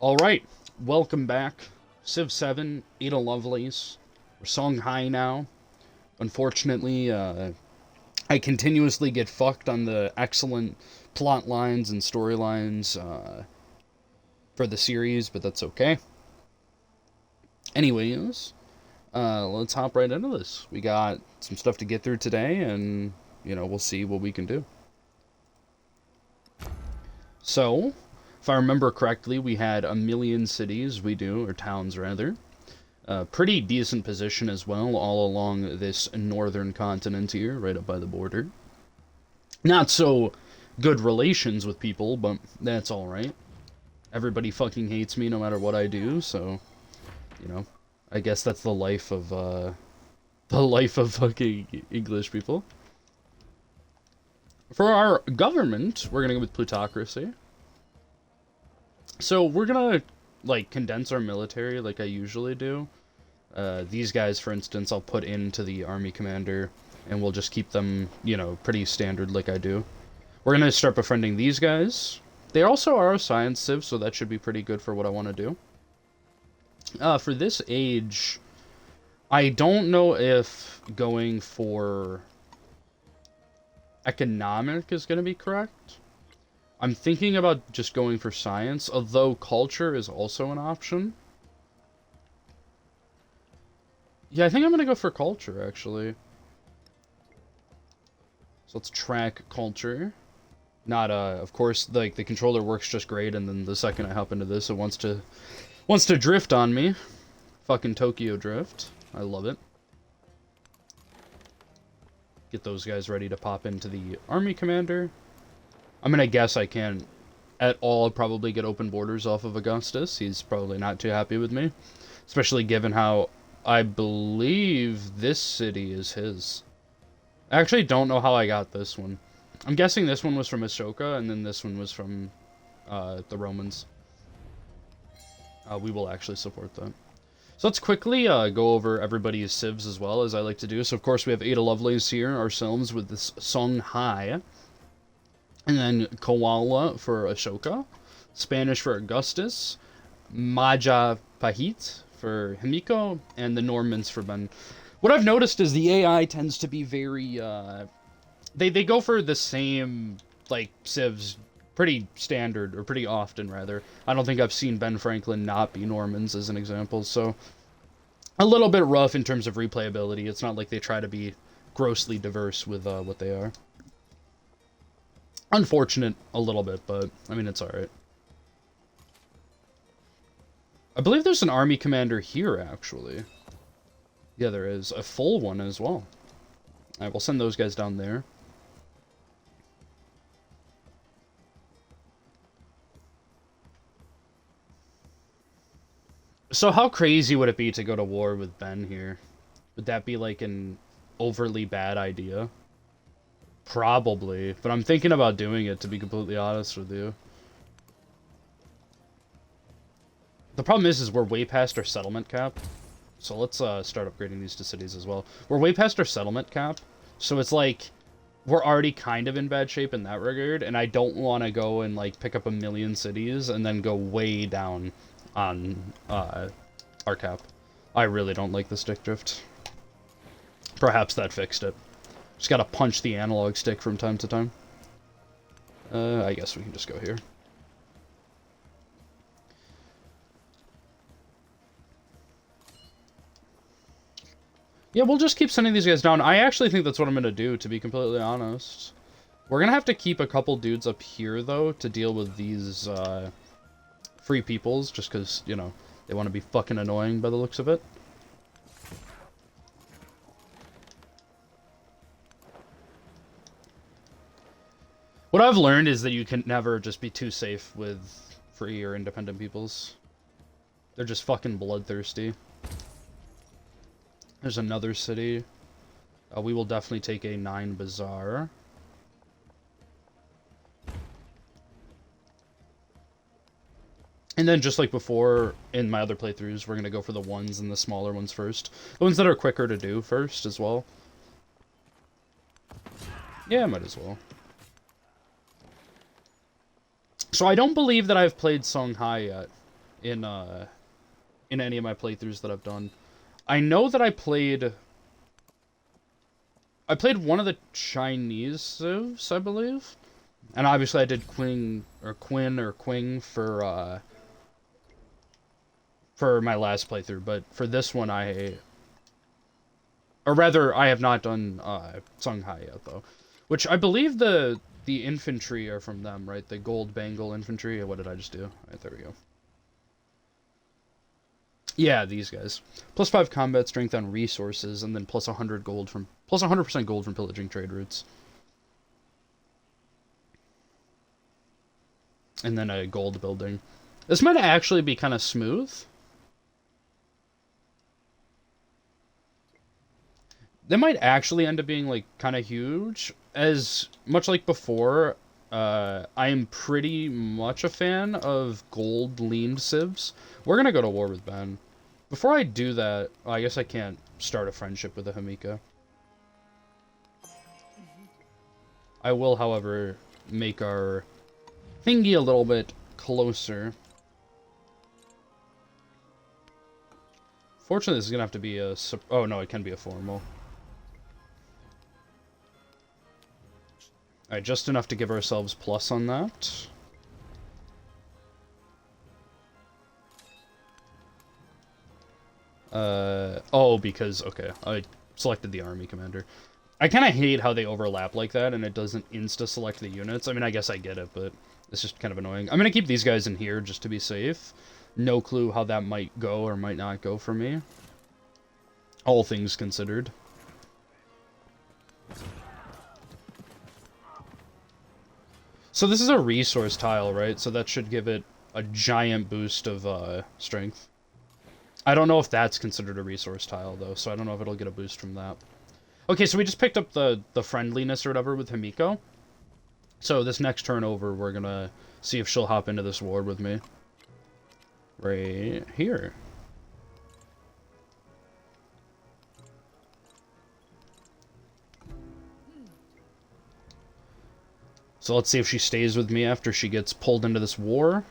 Alright, welcome back. Civ 7, Ada Lovelace. We're Song High now. Unfortunately, I continuously get fucked on the excellent plot lines and storylines for the series, but that's okay. Anyways, let's hop right into this. We got some stuff to get through today, and, we'll see what we can do. So, if I remember correctly, we had a million cities, or towns rather. Pretty decent position as well, all along this northern continent here, right up by the border. Not so good relations with people, but that's alright. Everybody fucking hates me no matter what I do, so, I guess that's the life of fucking English people. For our government, we're gonna go with plutocracy. So we're gonna, condense our military like I usually do. These guys, for instance, I'll put into the army commander, and we'll just keep them, pretty standard like I do. We're gonna start befriending these guys. They also are a science civ, so that should be pretty good for what I want to do. For this age, I don't know if going for economic is gonna be correct. I'm thinking about just going for science, although culture is also an option. Yeah, I think I'm gonna go for culture, actually. So let's track culture. Not, of course, the controller works just great, and then the second I hop into this, it wants to drift on me. Fucking Tokyo Drift. I love it. Get those guys ready to pop into the army commander. I'm gonna guess I can't at all probably get open borders off of Augustus. He's probably not too happy with me. Especially given how I believe this city is his. I actually don't know how I got this one. I'm guessing this one was from Ashoka, and then this one was from the Romans. We will actually support that. So let's quickly go over everybody's civs as well, as I like to do. So of course we have Ada Lovelace here, ourselves, with this Song Hai. And then Koala for Ashoka, Spanish for Augustus, Majapahit for Himiko, and the Normans for Ben. What I've noticed is the AI tends to be very, they go for the same, civs pretty standard, or pretty often, rather. I don't think I've seen Ben Franklin not be Normans, as an example, so a little bit rough in terms of replayability. It's not like they try to be grossly diverse with what they are. Unfortunate a little bit, but, I mean, it's alright. I believe there's an army commander here, actually. Yeah, there is. A full one as well. Alright, we'll send those guys down there. So how crazy would it be to go to war with Ben here? Would that be, an overly bad idea? Probably, but I'm thinking about doing it, to be completely honest with you. The problem is we're way past our settlement cap. So let's start upgrading these to cities as well. We're way past our settlement cap, so it's we're already kind of in bad shape in that regard, and I don't want to go and pick up a million cities and then go way down on our cap. I really don't like the stick drift. Perhaps that fixed it. Just gotta punch the analog stick from time to time. I guess we can just go here. Yeah, we'll just keep sending these guys down. I actually think that's what I'm gonna do, to be completely honest. We're gonna have to keep a couple dudes up here, though, to deal with these, free peoples, just because, they want to be fucking annoying by the looks of it. What I've learned is that you can never just be too safe with free or independent peoples. They're just fucking bloodthirsty. There's another city. We will definitely take a 9 Bazaar. And then, just like before, in my other playthroughs, we're going to go for the ones and the smaller ones first. The ones that are quicker to do first, as well. Yeah, might as well. So I don't believe that I've played Songhai yet. in any of my playthroughs that I've done. I know that I played one of the Chinese civs, I believe. And obviously I did Quinn or Quing for my last playthrough, but for this one or rather I have not done Songhai yet though. Which I believe the infantry are from them, right? The gold bangle infantry. What did I just do? Alright, there we go. Yeah, these guys. Plus 5 combat strength on resources, and then plus 100 gold from plus 100% gold from pillaging trade routes. And then a gold building. This might actually be kind of smooth. They might actually end up being like kind of huge. As much like before, I am pretty much a fan of gold leaned civs. We're gonna go to war with Ben. Before I do that, I guess I can't start a friendship with a Hamika. I will, however, make our thingy a little bit closer. Fortunately, this is gonna have to be a... Oh, no, it can be a formal. Alright, just enough to give ourselves plus on that. Oh, because... Okay, I selected the army commander. I kind of hate how they overlap like that, and it doesn't insta-select the units. I mean, I guess I get it, but it's just kind of annoying. I'm gonna keep these guys in here just to be safe. No clue how that might go or might not go for me. All things considered. So this is a resource tile, right? So that should give it a giant boost of strength. I don't know if that's considered a resource tile, though, so I don't know if it'll get a boost from that. Okay, so we just picked up the friendliness or whatever with Himiko. So this next turn over, we're gonna see if she'll hop into this war with me. Right here. So let's see if she stays with me after she gets pulled into this war.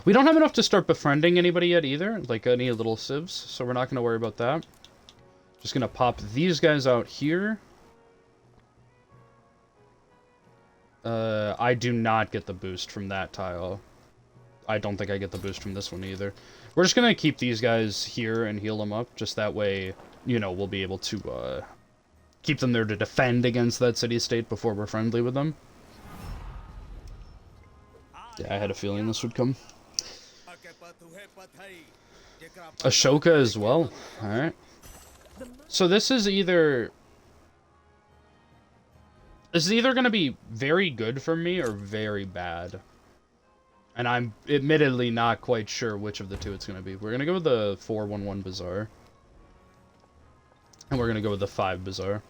We don't have enough to start befriending anybody yet either, like any little civs, so we're not going to worry about that. Just going to pop these guys out here. I do not get the boost from that tile. I don't think I get the boost from this one either. We're just going to keep these guys here and heal them up, just that way, you know, we'll be able to keep them there to defend against that city-state before we're friendly with them. Yeah, I had a feeling this would come. Ashoka as well. Alright. So this is either going to be very good for me or very bad. And I'm admittedly not quite sure which of the two it's going to be. We're going to go with the 411 Bazaar. And we're going to go with the 5 Bazaar.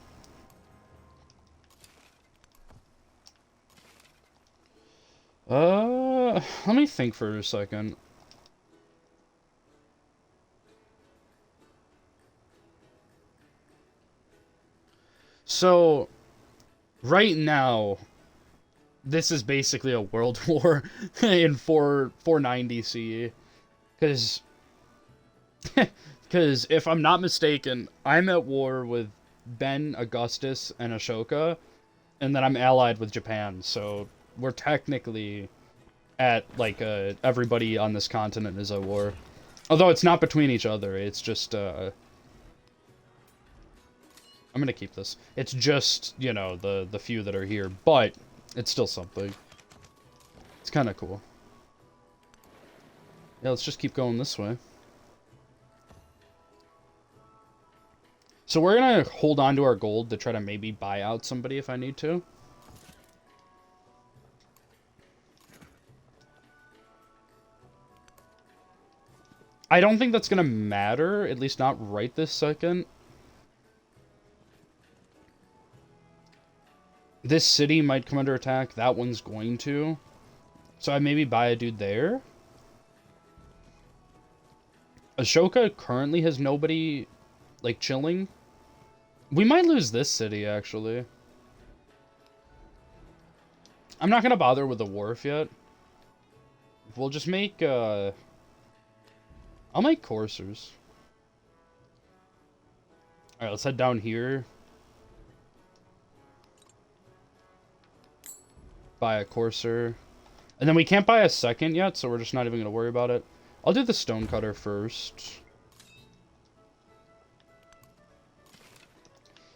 Let me think for a second. So, right now, this is basically a world war in 490 CE. Because if I'm not mistaken, I'm at war with Ben, Augustus, and Ashoka, and then I'm allied with Japan, so we're technically at, like, everybody on this continent is at war. Although it's not between each other, it's just, I'm gonna keep this. It's just, you know, the few that are here, but it's still something. It's kind of cool. Yeah, let's just keep going this way. So we're gonna hold on to our gold to try to maybe buy out somebody if I need to. I don't think that's gonna matter, at least not right this second. This city might come under attack. That one's going to. So I maybe buy a dude there. Ashoka currently has nobody, like, chilling. We might lose this city, actually. I'm not gonna bother with the wharf yet. We'll just make, I'll make coursers. Alright, let's head down here. Buy a courser. And then we can't buy a second yet, so we're just not even gonna worry about it. I'll do the stonecutter first.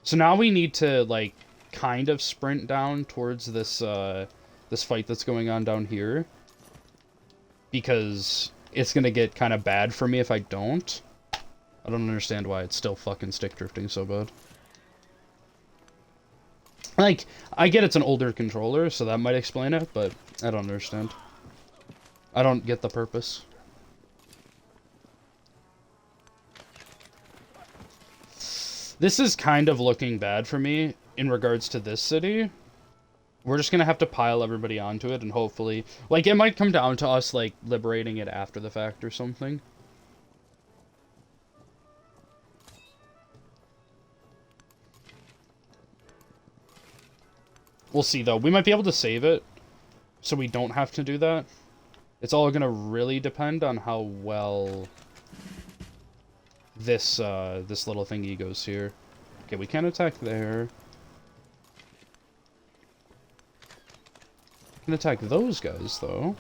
So now we need to, like, kind of sprint down towards this, this fight that's going on down here. Because it's gonna get kind of bad for me if I don't. I don't understand why it's still fucking stick drifting so bad. Like, I get it's an older controller, so that might explain it, but I don't understand. I don't get the purpose. This is kind of looking bad for me in regards to this city. We're just gonna have to pile everybody onto it, and hopefully... Like, it might come down to us, like, liberating it after the fact or something. We'll see, though. We might be able to save it, so we don't have to do that. It's all gonna really depend on how well this, this little thingy goes here. Okay, we can attack there. We can attack those guys, though.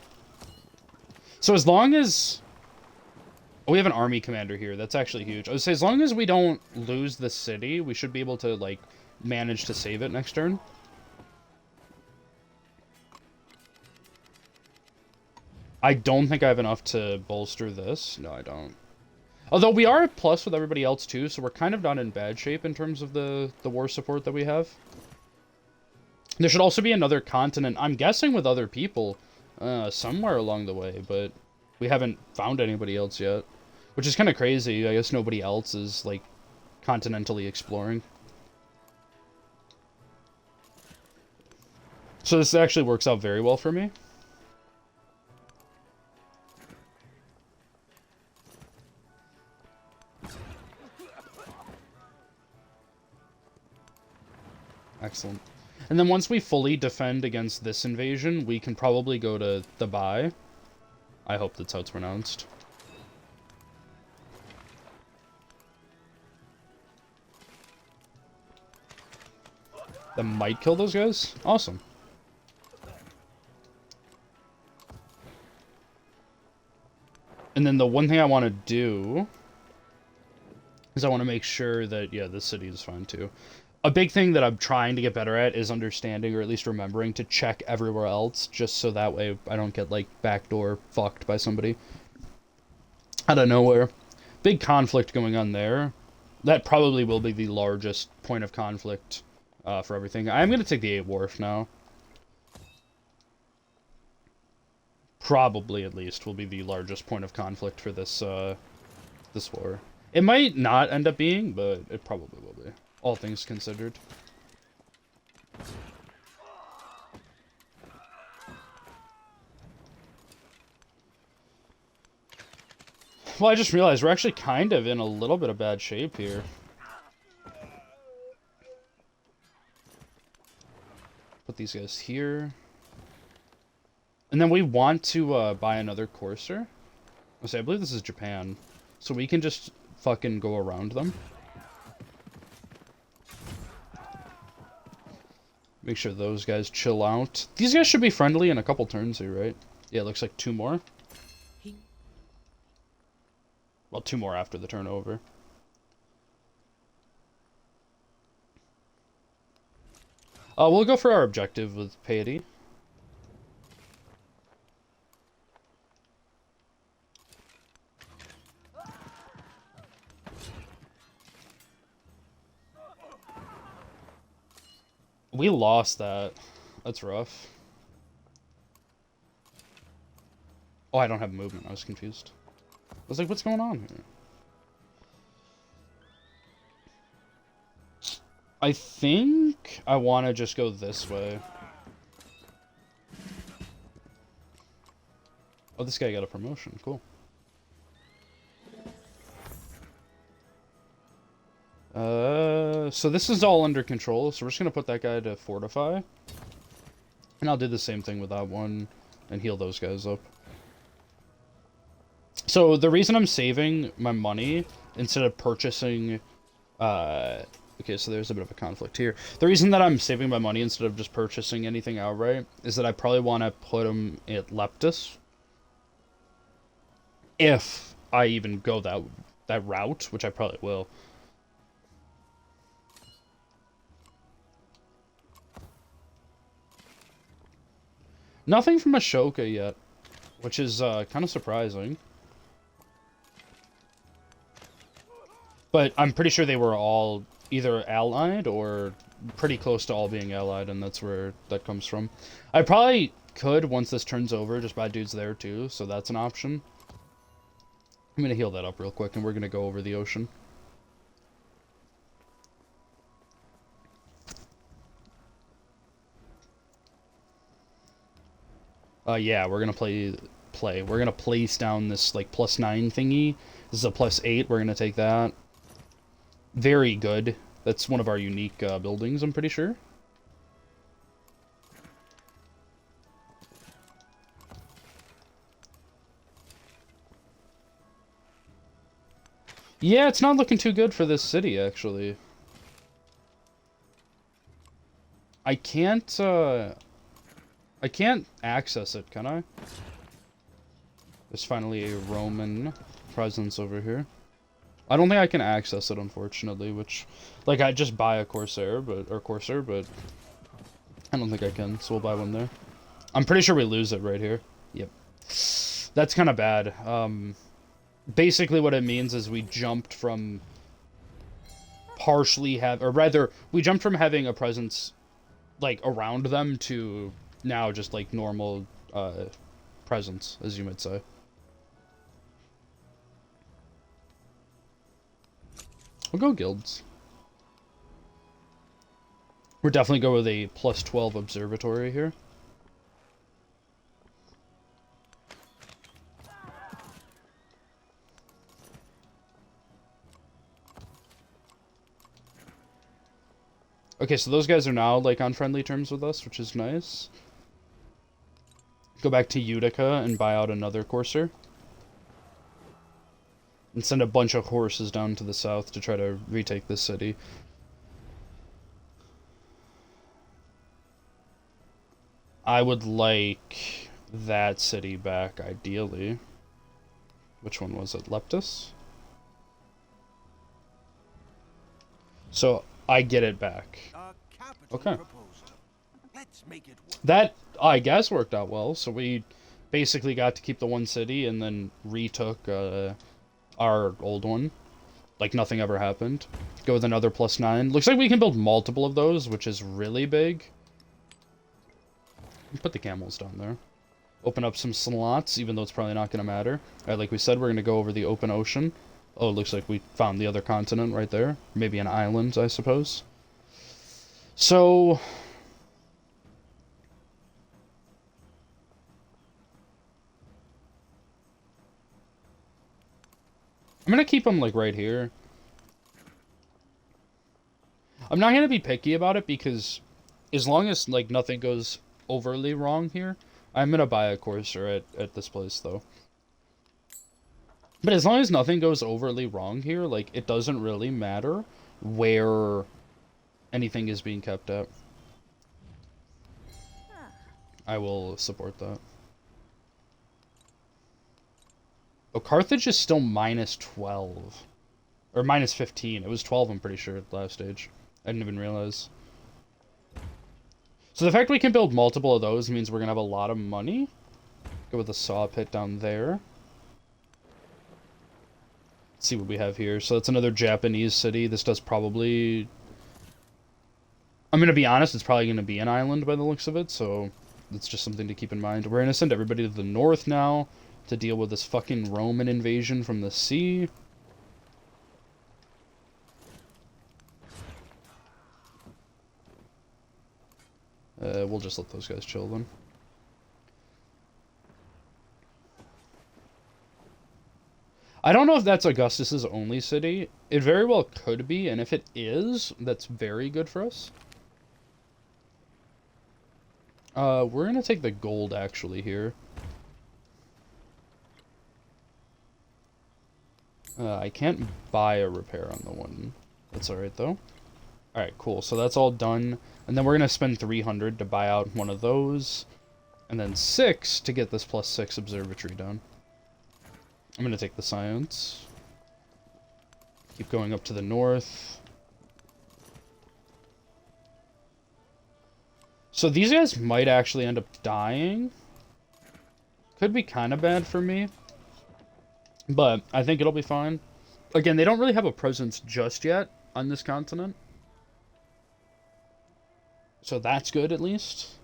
So as long as... Oh, we have an army commander here. That's actually huge. I would say as long as we don't lose the city, we should be able to, like, manage to save it next turn. I don't think I have enough to bolster this. No, I don't. Although we are at plus with everybody else too, so we're kind of not in bad shape in terms of the war support that we have. There should also be another continent, I'm guessing with other people, somewhere along the way, but we haven't found anybody else yet. Which is kind of crazy. I guess nobody else is, like, continentally exploring. So this actually works out very well for me. Excellent. And then once we fully defend against this invasion, we can probably go to the Bai. I hope that's how it's pronounced. That might kill those guys? Awesome. And then the one thing I want to do is I want to make sure that, yeah, this city is fine too. A big thing that I'm trying to get better at is understanding, or at least remembering, to check everywhere else, just so that way I don't get, like, backdoor fucked by somebody out of nowhere. Big conflict going on there. That probably will be the largest point of conflict for everything. I'm going to take the 8 Wharf now. Probably, at least, will be the largest point of conflict for this, this war. It might not end up being, but it probably will be. All things considered. Well, I just realized we're actually kind of in a little bit of bad shape here. Put these guys here. And then we want to buy another courser. I believe this is Japan. So we can just fucking go around them. Make sure those guys chill out. These guys should be friendly in a couple turns here, right? Yeah, it looks like 2 more. Well, 2 more after the turn over. We'll go for our objective with piety. We lost that. That's rough. Oh, I don't have movement. I was confused. I was like, what's going on here? I think I want to just go this way. Oh, this guy got a promotion. Cool. So this is all under control, so we're just gonna put that guy to fortify. And I'll do the same thing with that one and heal those guys up. So the reason I'm saving my money instead of purchasing... okay, so there's a bit of a conflict here. The reason that I'm saving my money instead of just purchasing anything outright is that I probably want to put him at Leptis. If I even go that route, which I probably will. Nothing from Ashoka yet, which is kind of surprising. But I'm pretty sure they were all either allied or pretty close to all being allied, and that's where that comes from. I probably could, once this turns over, just buy dudes there too, so that's an option. I'm going to heal that up real quick, and we're going to go over the ocean. Yeah, we're going to play. We're going to place down this, like, +9 thingy. This is a +8. We're going to take that. Very good. That's one of our unique buildings, I'm pretty sure. Yeah, it's not looking too good for this city, actually. I can't access it, can I? There's finally a Roman presence over here. I don't think I can access it, unfortunately, which... Like, I'd just buy a Corsair, Corsair, but... I don't think I can, so we'll buy one there. I'm pretty sure we lose it right here. Yep. That's kind of bad. Basically what it means is we jumped from... we jumped from having a presence, like, around them to now just, like, normal, presence, as you might say. We'll go guilds. We're definitely go with a +12 observatory here. Okay, so those guys are now, like, on friendly terms with us, which is nice. Go back to Utica and buy out another Corsair. And send a bunch of horses down to the south to try to retake this city. I would like that city back, ideally. Which one was it? Leptis? So, I get it back. Okay. That, I guess, worked out well. So we basically got to keep the one city and then retook, our old one. Like nothing ever happened. Go with another +9. Looks like we can build multiple of those, which is really big. Put the camels down there. Open up some slots, even though it's probably not going to matter. Alright, like we said, we're going to go over the open ocean. Oh, it looks like we found the other continent right there. Maybe an island, I suppose. So... I'm gonna keep them, like, right here. I'm not gonna be picky about it, because as long as, like, nothing goes overly wrong here, I'm gonna buy a Corsair at this place, though. But as long as nothing goes overly wrong here, like, it doesn't really matter where anything is being kept at. I will support that. Oh, Carthage is still -12. Or -15. It was 12, I'm pretty sure, at the last stage. I didn't even realize. So the fact we can build multiple of those means we're going to have a lot of money. Go with the saw pit down there. Let's see what we have here. So that's another Japanese city. This does probably... I'm going to be honest, it's probably going to be an island by the looks of it, so that's just something to keep in mind. We're going to send everybody to the north now to deal with this fucking Roman invasion from the sea. We'll just let those guys chill then. I don't know if that's Augustus's only city. It very well could be, and if it is, that's very good for us. We're gonna take the gold, actually, here. I can't buy a repair on the one. That's alright, though. Alright, cool. So that's all done. And then we're gonna spend 300 to buy out one of those. And then 6 to get this +6 observatory done. I'm gonna take the science. Keep going up to the north. So these guys might actually end up dying. Could be kind of bad for me. But I think it'll be fine. Again, they don't really have a presence just yet on this continent. So that's good, at least.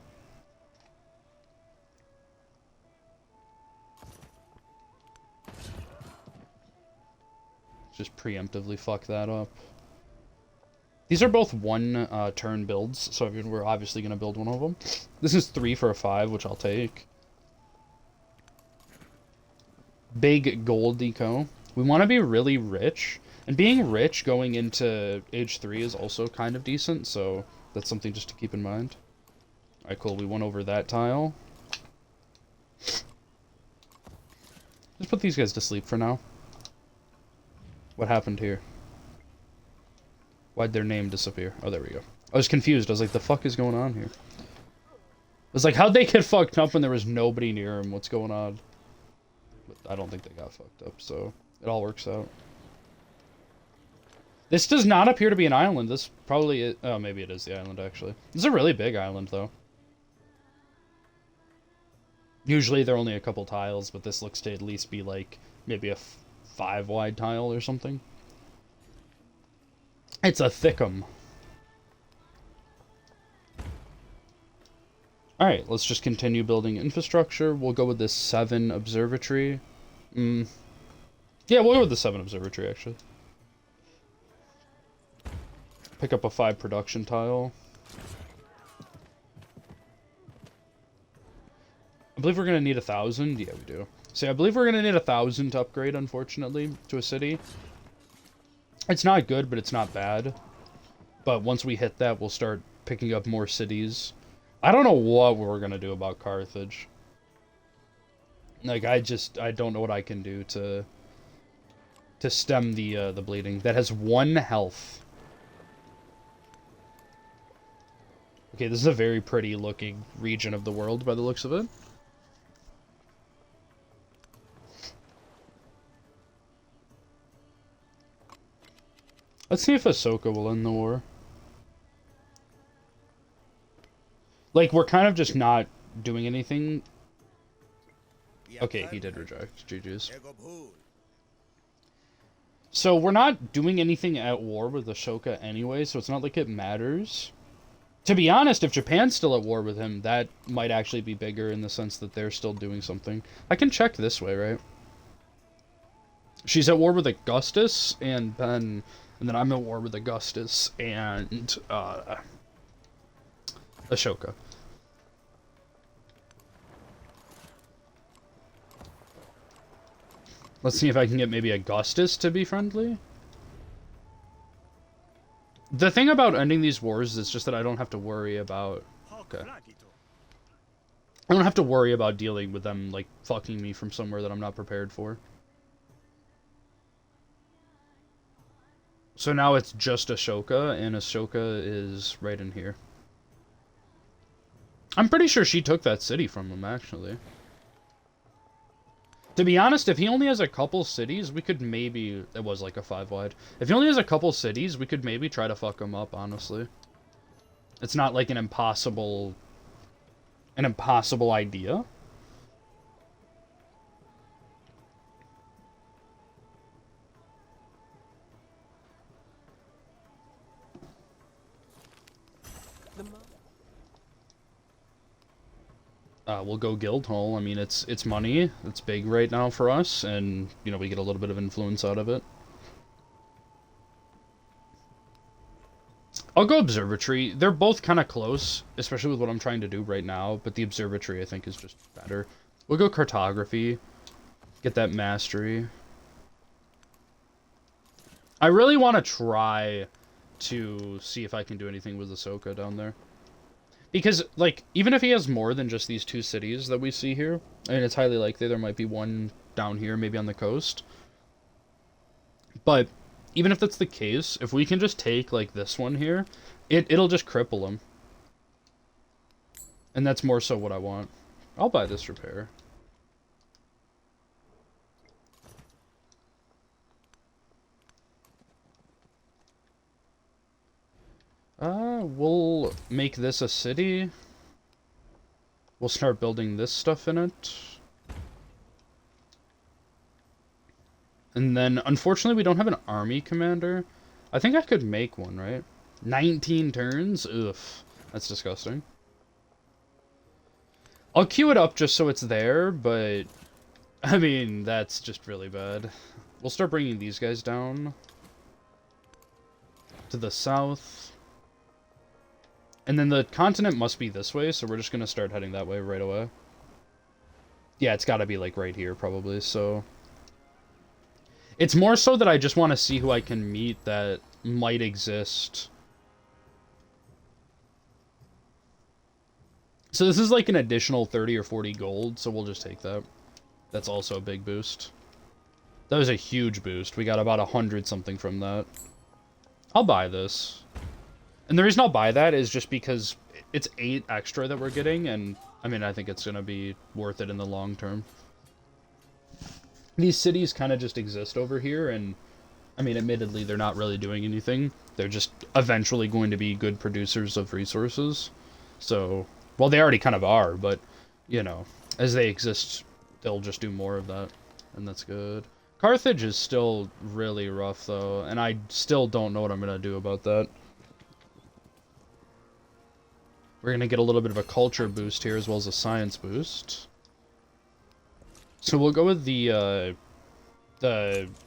Just preemptively fuck that up. These are both one turn builds, so we're obviously going to build one of them. This is 3 for a 5, which I'll take. Big gold deco. We want to be really rich. And being rich going into age 3 is also kind of decent, so that's something just to keep in mind. Alright, cool. We went over that tile. Let's put these guys to sleep for now. What happened here? Why'd their name disappear? Oh, there we go. I was confused. I was like, the fuck is going on here? I was like, how'd they get fucked up when there was nobody near them? What's going on? But I don't think they got fucked up, so it all works out. This does not appear to be an island. This probably is... Oh, maybe it is the island, actually. This is a really big island, though. Usually they're only a couple tiles, but this looks to at least be, like, maybe a 5-wide tile or something. It's a thickum. Alright, let's just continue building infrastructure. We'll go with this 7 observatory. Yeah, we'll go with the 7 observatory, actually. Pick up a 5 production tile. I believe we're going to need 1,000. Yeah, we do. See, I believe we're going to need 1,000 to upgrade, unfortunately, to a city. It's not good, but it's not bad. But once we hit that, we'll start picking up more cities. I don't know what we're going to do about Carthage. Like, I don't know what I can do to stem the bleeding. That has 1 health. Okay, this is a very pretty looking region of the world by the looks of it. Let's see if Ahsoka will end the war. Like, we're kind of just not doing anything. Okay, he did reject. GG's. So, we're not doing anything at war with Ahsoka anyway, so it's not like it matters. To be honest, if Japan's still at war with him, that might actually be bigger in the sense that they're still doing something. I can check this way, right? She's at war with Augustus and Ben... And then I'm at war with Augustus and Ashoka. Let's see if I can get maybe Augustus to be friendly. The thing about ending these wars is just that I don't have to worry about... Okay. I don't have to worry about dealing with them, like, fucking me from somewhere that I'm not prepared for. So now it's just Ashoka, and Ashoka is right in here. I'm pretty sure she took that city from him, actually. To be honest, if he only has a couple cities, we could maybe... It was like a 5-wide. If he only has a couple cities, we could maybe try to fuck him up, honestly. It's not like an impossible idea. We'll go Guildhall. I mean, it's money. It's big right now for us, and, you know, we get a little bit of influence out of it. I'll go Observatory. They're both kind of close, especially with what I'm trying to do right now, but the Observatory, I think, is just better. We'll go Cartography. Get that Mastery. I really want to try to see if I can do anything with Ahsoka down there. Because, like, even if he has more than just these 2 cities that we see here, I mean, it's highly likely there might be one down here, maybe on the coast. But even if that's the case, if we can just take, like, this one here, it'll just cripple him. And that's more so what I want. I'll buy this repair. We'll make this a city. We'll start building this stuff in it. And then, unfortunately, we don't have an army commander. I think I could make one, right? 19 turns? Ugh. That's disgusting. I'll queue it up just so it's there, but... I mean, that's just really bad. We'll start bringing these guys down. To the south. And then the continent must be this way, so we're just gonna start heading that way right away. Yeah, it's gotta be, like, right here, probably, so... It's more so that I just want to see who I can meet that might exist. So this is like an additional 30 or 40 gold, so we'll just take that. That's also a big boost. That was a huge boost. We got about 100 something from that. I'll buy this. And the reason I'll buy that is just because it's 8 extra that we're getting, and I mean, I think it's going to be worth it in the long term. These cities kind of just exist over here, and I mean, admittedly, they're not really doing anything. They're just eventually going to be good producers of resources. So, well, they already kind of are, but, you know, as they exist, they'll just do more of that, and that's good. Carthage is still really rough, though, and I still don't know what I'm going to do about that. We're going to get a little bit of a culture boost here, as well as a science boost. So we'll go with the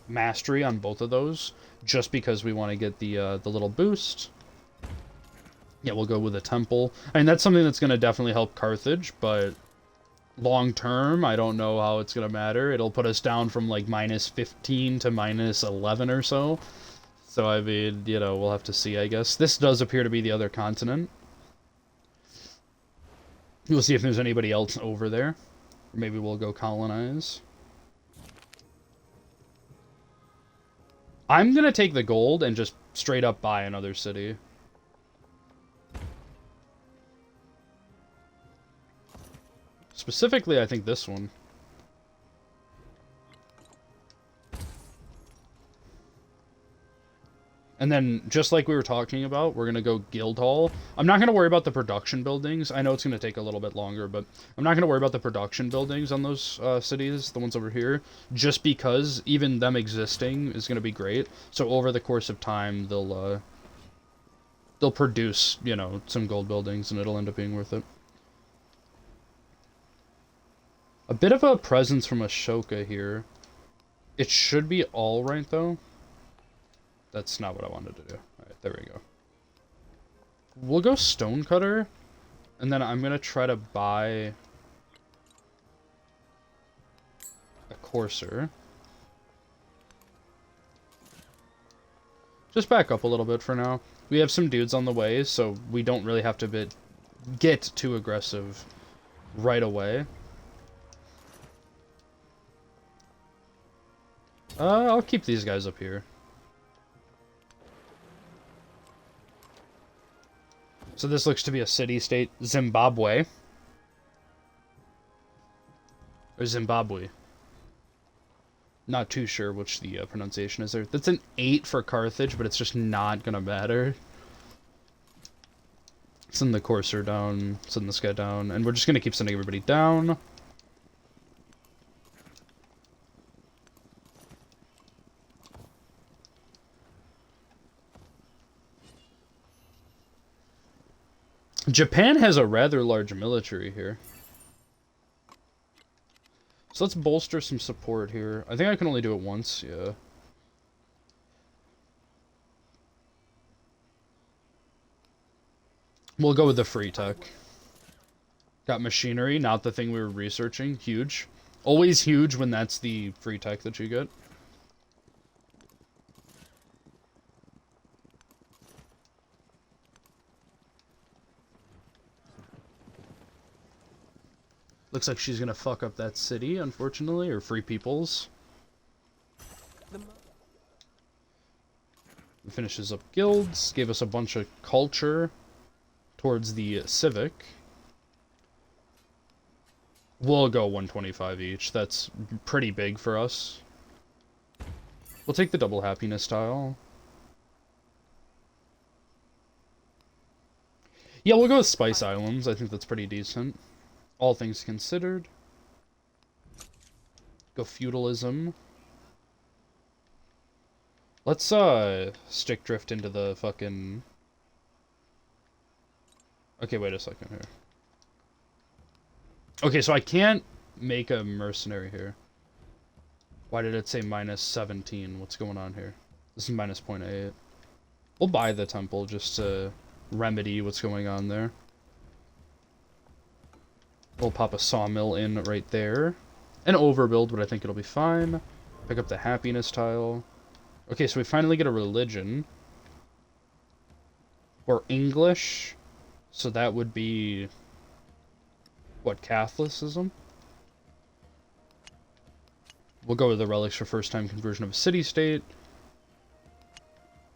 mastery on both of those, just because we want to get the little boost. Yeah, we'll go with a temple. I mean, that's something that's going to definitely help Carthage, but long term, I don't know how it's going to matter. It'll put us down from like -15 to -11 or so. So, I mean, you know, we'll have to see, I guess. This does appear to be the other continent. We'll see if there's anybody else over there. Maybe we'll go colonize. I'm gonna take the gold and just straight up buy another city. Specifically, I think this one. And then, just like we were talking about, we're going to go Guildhall. I'm not going to worry about the production buildings. I know it's going to take a little bit longer, but I'm not going to worry about the production buildings on those cities, the ones over here, just because even them existing is going to be great. So over the course of time, they'll produce, you know, some gold buildings, and it'll end up being worth it. A bit of a presence from Ashoka here. It should be all right, though. That's not what I wanted to do. Alright, there we go. We'll go Stonecutter, and then I'm going to try to buy a Courser. Just back up a little bit for now. We have some dudes on the way, so we don't really have to get too aggressive right away. I'll keep these guys up here. So this looks to be a city-state, Zimbabwe. Or Zimbabwe. Not too sure which the pronunciation is there. That's an 8 for Carthage, but it's just not gonna matter. Send the Courser down, send this guy down, and we're just gonna keep sending everybody down. Japan has a rather large military here. So let's bolster some support here. I think I can only do it once, yeah. We'll go with the free tech. Got machinery, not the thing we were researching. Huge. Always huge when that's the free tech that you get. Looks like she's gonna fuck up that city, unfortunately, or Free Peoples. Finishes up guilds, gave us a bunch of culture towards the civic. We'll go 125 each. That's pretty big for us. We'll take the double happiness tile. Yeah, we'll go with Spice Islands. I think that's pretty decent. All things considered. Go feudalism. Let's stick drift into the fucking... Okay, wait a second here. Okay, so I can't make a mercenary here. Why did it say minus 17? What's going on here? This is minus 0.8. We'll buy the temple just to remedy what's going on there. We'll pop a sawmill in right there. An overbuild, but I think it'll be fine. Pick up the happiness tile. Okay, so we finally get a religion. Or English. So that would be... what, Catholicism? We'll go with the relics for first-time conversion of a city-state.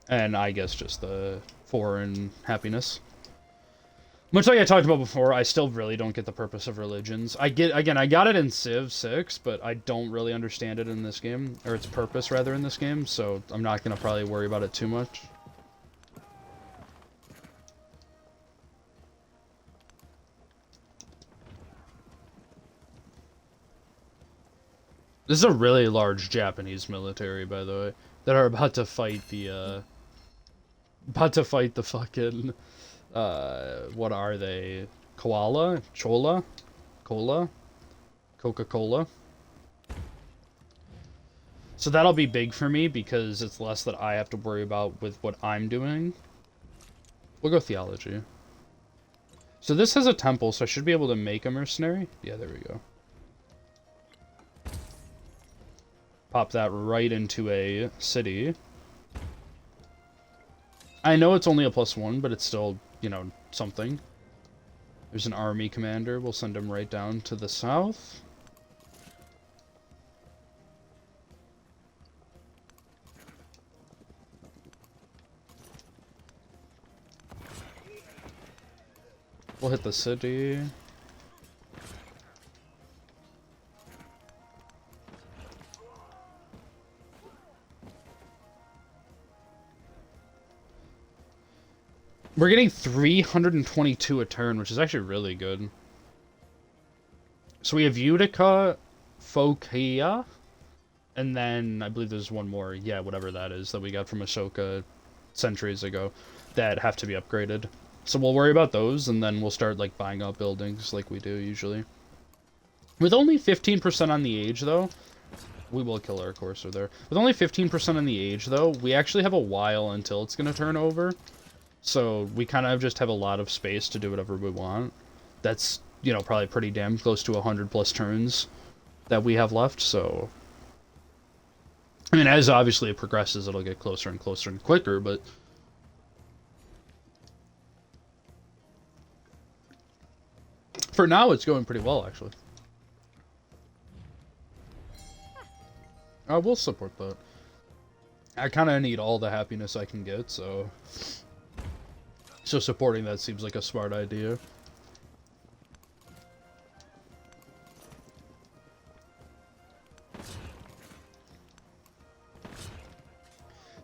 And I guess just the foreign happiness. Much like I talked about before, I still really don't get the purpose of religions. I got it in Civ 6, but I don't really understand it in this game. Or its purpose, rather, in this game, so I'm not going to probably worry about it too much. This is a really large Japanese military, by the way, that are about to fight the, fucking, what are they? Koala? Chola? Cola? Coca-Cola? So that'll be big for me, because it's less that I have to worry about with what I'm doing. We'll go theology. So this has a temple, so I should be able to make a mercenary. Yeah, there we go. Pop that right into a city. I know it's only a +1, but it's still, you know, something. There's an army commander. We'll send him right down to the south. We'll hit the city. We're getting 322 a turn, which is actually really good. So we have Utica, Phokia, and then I believe there's one more, yeah, whatever that is, that we got from Ashoka centuries ago, that have to be upgraded. So we'll worry about those, and then we'll start, like, buying up buildings like we do usually. With only 15% on the age, though, we will kill our courser there. With only 15% on the age, though, we actually have a while until it's going to turn over. So we kind of just have a lot of space to do whatever we want. That's, you know, probably pretty damn close to 100+ turns that we have left, so... I mean, as obviously it progresses, it'll get closer and closer and quicker, but... for now, it's going pretty well, actually. I will support that. I kind of need all the happiness I can get, so... So supporting that seems like a smart idea.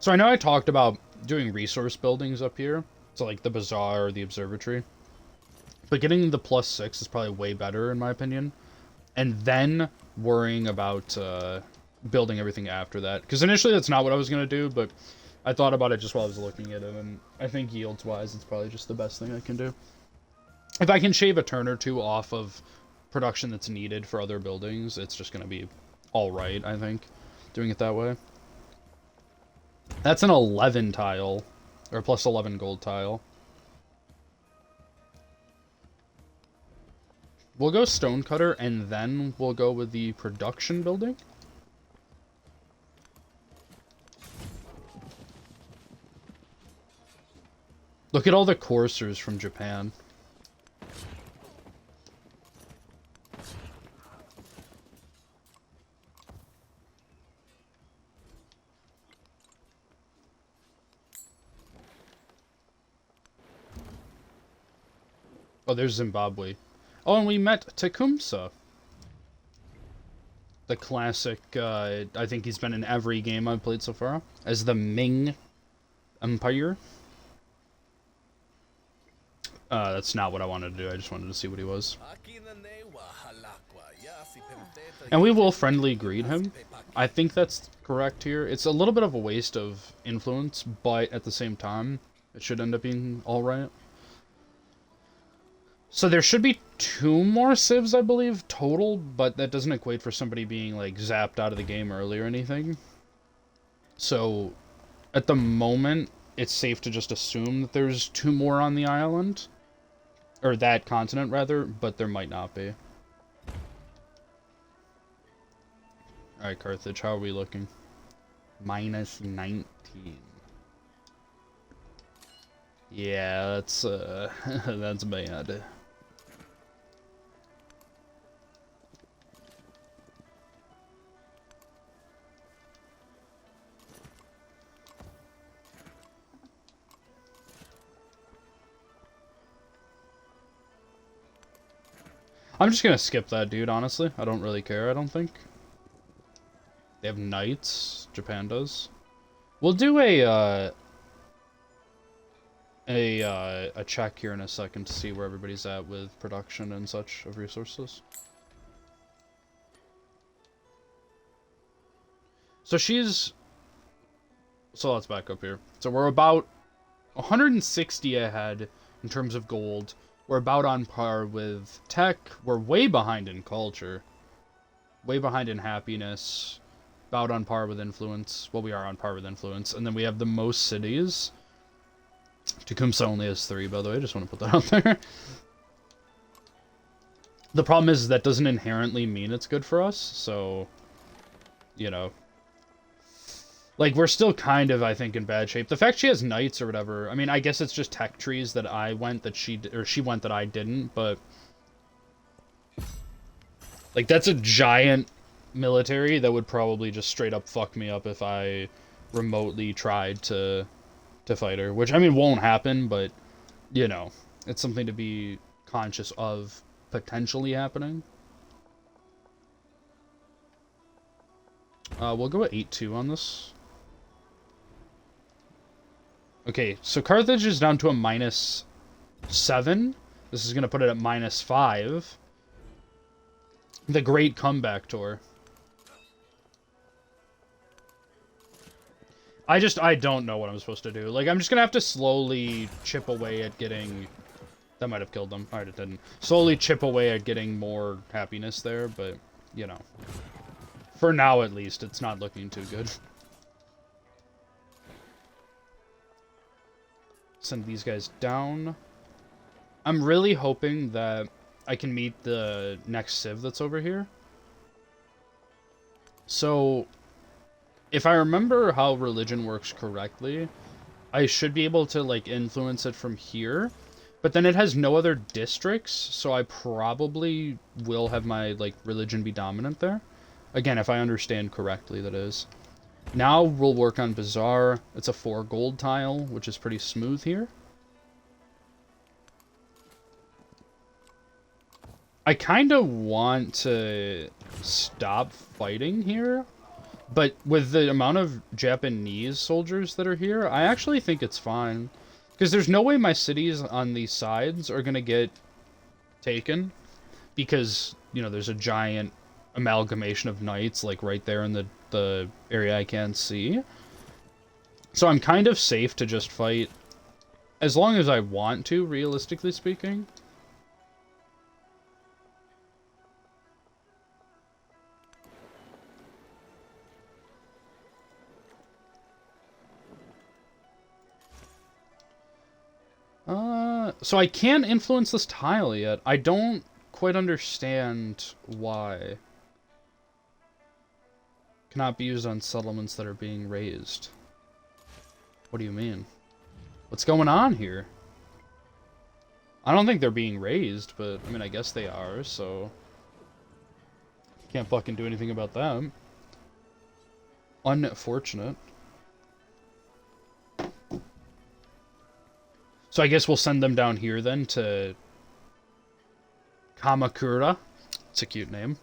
So I know I talked about doing resource buildings up here. So like the bazaar or the observatory. But getting the +6 is probably way better in my opinion. And then worrying about building everything after that. Because initially that's not what I was going to do, but... I thought about it just while I was looking at it, and I think yields-wise, it's probably just the best thing I can do. If I can shave a turn or two off of production that's needed for other buildings, it's just going to be alright, I think, doing it that way. That's an 11 tile, or +11 gold tile. We'll go stonecutter, and then we'll go with the production building. Look at all the coursers from Japan. Oh, there's Zimbabwe. Oh, and we met Tecumseh. The classic, I think he's been in every game I've played so far, as the Ming Empire. That's not what I wanted to do, I just wanted to see what he was. And we will friendly greet him. I think that's correct here. It's a little bit of a waste of influence, but at the same time, it should end up being alright. So there should be 2 more civs, I believe, total, but that doesn't equate for somebody being, like, zapped out of the game early or anything. So, at the moment, it's safe to just assume that there's 2 more on the island. Or that continent, rather, but there might not be. Alright, Carthage, how are we looking? Minus 19. Yeah, that's, that's bad. I'm just gonna skip that dude, honestly. I don't really care, I don't think. They have knights. Japan does. We'll do a check here in a second to see where everybody's at with production and such of resources. So let's back up here. So we're about 160 ahead in terms of gold. We're about on par with tech. We're way behind in culture. Way behind in happiness. About on par with influence. Well, we are on par with influence. And then we have the most cities. Tecumseh only has 3, by the way. I just want to put that out there. The problem is that doesn't inherently mean it's good for us. So, you know. Like, we're still kind of, I think, in bad shape. The fact she has knights or whatever, I mean, I guess it's just tech trees that I went that she went that I didn't, but... Like, that's a giant military that would probably just straight up fuck me up if I remotely tried to fight her. Which, I mean, won't happen, but, you know, it's something to be conscious of potentially happening. We'll go at 8-2 on this. Okay, so Carthage is down to a -7. This is going to put it at -5. The Great Comeback Tour. I don't know what I'm supposed to do. Like, I'm just going to have to slowly chip away at getting... That might have killed them. Alright, it didn't. Slowly chip away at getting more happiness there, but, you know. For now, at least, it's not looking too good. Send these guys down. I'm really hoping that I can meet the next civ that's over here. So, if I remember how religion works correctly, I should be able to, like, influence it from here. But then it has no other districts, so I probably will have my, like, religion be dominant there. Again, if I understand correctly, that is. Now we'll work on Bazaar. It's a 4 gold tile, which is pretty smooth here. I kind of want to stop fighting here, but with the amount of Japanese soldiers that are here, I actually think it's fine. Because there's no way my cities on these sides are going to get taken, because, you know, there's a giant amalgamation of knights, like, right there in the area I can't see. So I'm kind of safe to just fight as long as I want to, realistically speaking. So I can't influence this tile yet. I don't quite understand why. Cannot be used on settlements that are being raised. What do you mean? What's going on here? I don't think they're being raised, but, I mean, I guess they are, so... Can't fucking do anything about them. Unfortunate. So I guess we'll send them down here, then, to Kamakura. It's a cute name.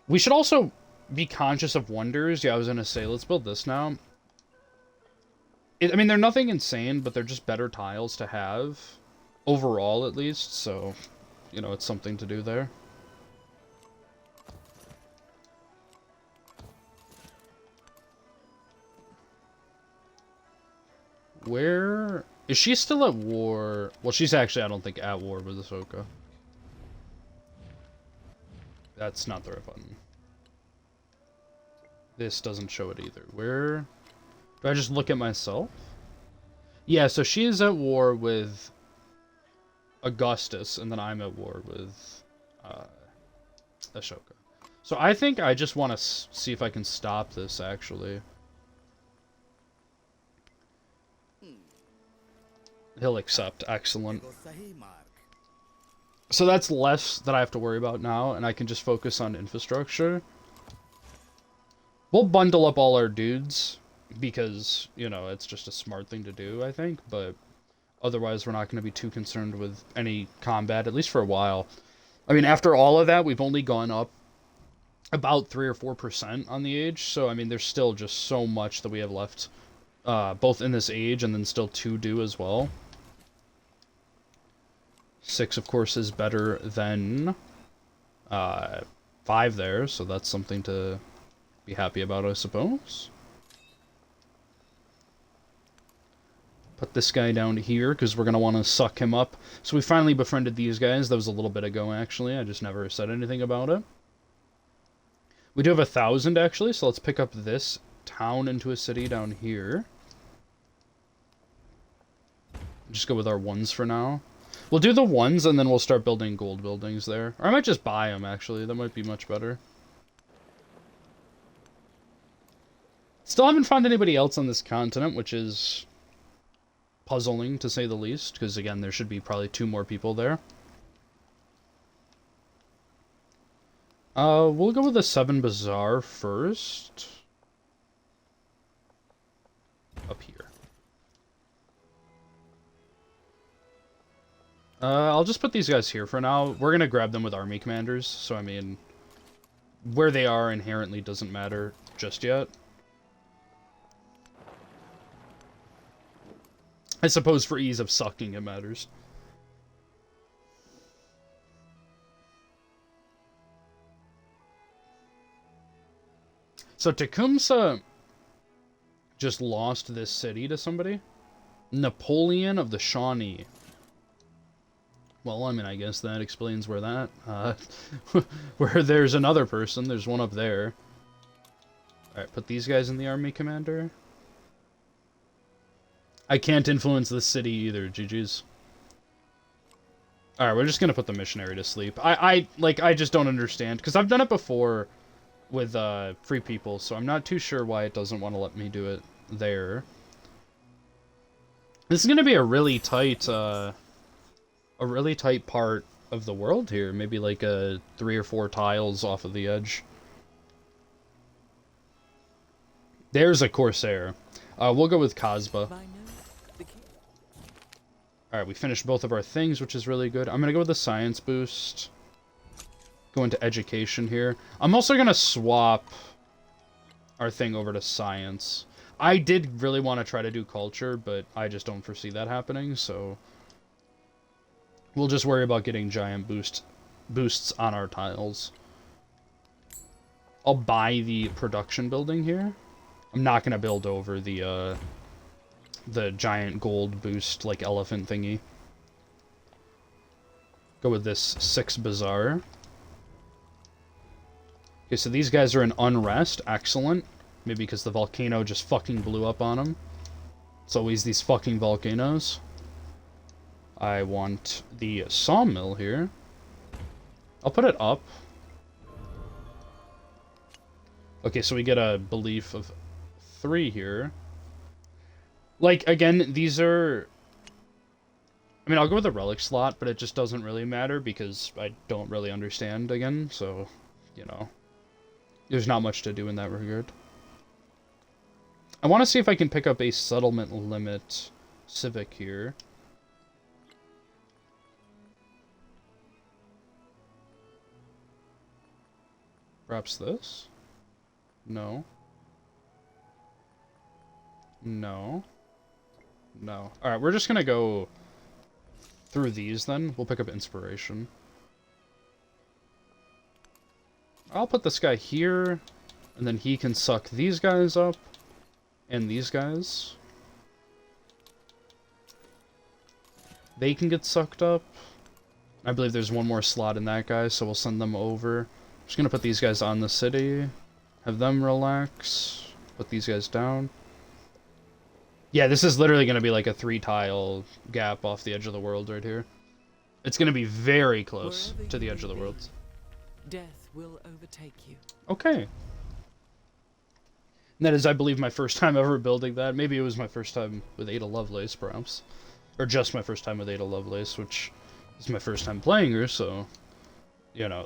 We should also be conscious of wonders. Yeah, I was gonna say, let's build this now. I mean, they're nothing insane, but they're just better tiles to have. Overall, at least, so, you know, it's something to do there. Where... Is she still at war? Well, she's actually, I don't think, at war with Ahsoka. That's not the right button. This doesn't show it either. Where... Do I just look at myself? Yeah, so she is at war with Augustus, and then I'm at war with Ashoka. So I think I just want to see if I can stop this, actually. He'll accept. Excellent. So that's less that I have to worry about now, and I can just focus on infrastructure. We'll bundle up all our dudes, because, you know, it's just a smart thing to do, I think, but otherwise we're not going to be too concerned with any combat, at least for a while. I mean, after all of that, we've only gone up about 3 or 4% on the age, so, I mean, there's still just so much that we have left, both in this age and then still to do as well. 6, of course, is better than 5 there, so that's something to be happy about, I suppose. Put this guy down here, because we're going to want to suck him up. So we finally befriended these guys. That was a little bit ago, actually. I just never said anything about it. We do have 1,000, actually, so let's pick up this town into a city down here. Just go with our 1s for now. We'll do the 1s, and then we'll start building gold buildings there. Or I might just buy them, actually. That might be much better. Still haven't found anybody else on this continent, which is puzzling, to say the least, because, again, there should be probably 2 more people there. We'll go with the 7 Bazaar first. Up here. I'll just put these guys here for now. We're gonna grab them with army commanders, so, I mean, where they are inherently doesn't matter just yet. I suppose for ease of sucking it matters. So Tecumseh just lost this city to somebody. Napoleon of the Shawnee. Well, I mean, I guess that explains where that... where there's another person. There's one up there. Alright, put these guys in the army commander. I can't influence this city either, GG's. Alright, we're just gonna put the missionary to sleep. I just don't understand, because I've done it before with, free people, so I'm not too sure why it doesn't want to let me do it there. This is gonna be a really tight part of the world here. Maybe like, 3 or 4 tiles off of the edge. There's a Corsair. We'll go with Kasba. Alright, we finished both of our things, which is really good. I'm gonna go with the science boost. Go into education here. I'm also gonna swap our thing over to science. I did really want to try to do culture, but I just don't foresee that happening, so we'll just worry about getting giant boosts on our tiles. I'll buy the production building here. I'm not gonna build over the giant gold boost, like, elephant thingy. Go with this 6 Bazaar. Okay, so these guys are in unrest. Excellent. Maybe because the volcano just fucking blew up on them. It's always these fucking volcanoes. I want the sawmill here. I'll put it up. Okay, so we get a belief of 3 here. Like, again, these are... I mean, I'll go with the relic slot, but it just doesn't really matter because I don't really understand, again, so, you know. There's not much to do in that regard. I want to see if I can pick up a settlement limit civic here. Perhaps this? No. No. No. Alright, we're just gonna go through these then. We'll pick up inspiration. I'll put this guy here, and then he can suck these guys up, and these guys. They can get sucked up. I believe there's one more slot in that guy, so we'll send them over. Just gonna put these guys on the city, have them relax, put these guys down. Yeah, this is literally gonna be like a 3-tile gap off the edge of the world right here. It's gonna be very close to the edge of the world. Death will overtake you. Okay. And that is, I believe, my first time ever building that. Maybe it was my first time with Ada Lovelace, perhaps. Or just my first time with Ada Lovelace, which is my first time playing her, so... You know,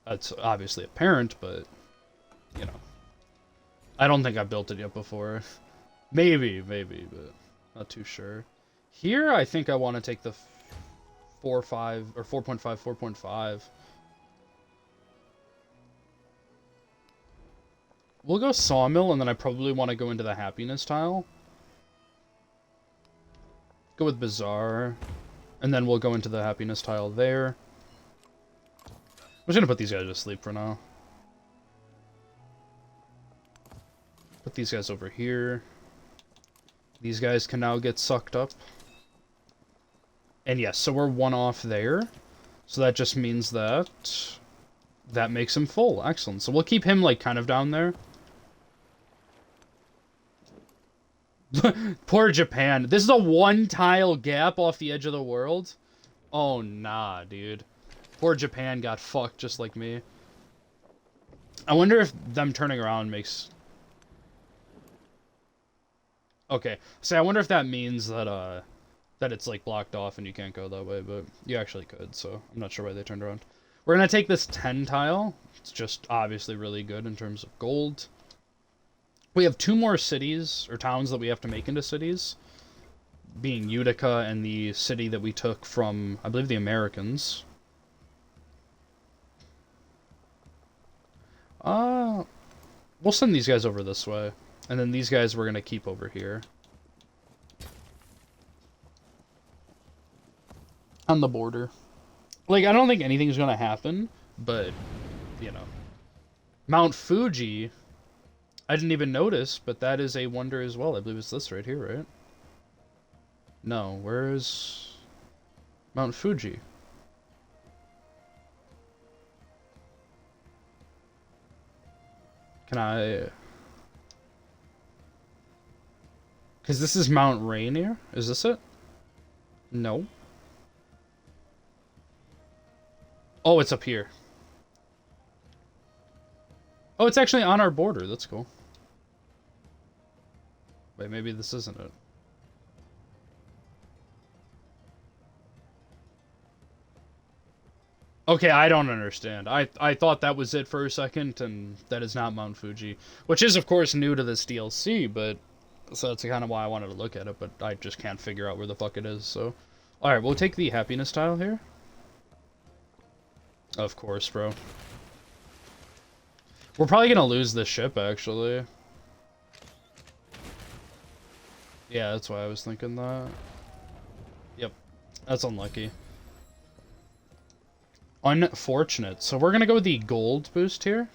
that's obviously apparent, but... You know. I don't think I built it yet before. Maybe, but not too sure. Here, I think I want to take the 4.5, or 4.5, 4.5. We'll go sawmill, and then I probably want to go into the happiness tile. Go with bazaar, and then we'll go into the happiness tile there. I'm just gonna put these guys to sleep for now. Put these guys over here. These guys can now get sucked up. And yes, so we're one off there. So that just means that that makes him full. Excellent. So we'll keep him like kind of down there. Poor Japan. This is a 1-tile gap off the edge of the world. Oh, nah, dude. Poor Japan got fucked just like me. I wonder if them turning around makes... Okay. So I wonder if that means that, that it's, like, blocked off and you can't go that way, but you actually could, so I'm not sure why they turned around. We're gonna take this 10 tile. It's just obviously really good in terms of gold. We have 2 more cities, or towns, that we have to make into cities. Being Utica and the city that we took from, I believe, the Americans. We'll send these guys over this way. And then these guys we're gonna keep over here. On the border. Like, I don't think anything's gonna happen, but, you know. Mount Fuji... I didn't even notice, but that is a wonder as well. I believe it's this right here, right? No, where is Mount Fuji? Can I... Because this is Mount Rainier? Is this it? No. Oh, it's up here. Oh, it's actually on our border. That's cool. Wait, maybe this isn't it. Okay, I don't understand. I thought that was it for a second, and that is not Mount Fuji. Which is, of course, new to this DLC, but... So that's kind of why I wanted to look at it, but I just can't figure out where the fuck it is, so... Alright, we'll take the happiness tile here. Of course, bro. We're probably gonna lose this ship, actually. Yeah, that's why I was thinking that. Yep. That's unlucky. Unfortunate. So we're gonna go with the gold boost here.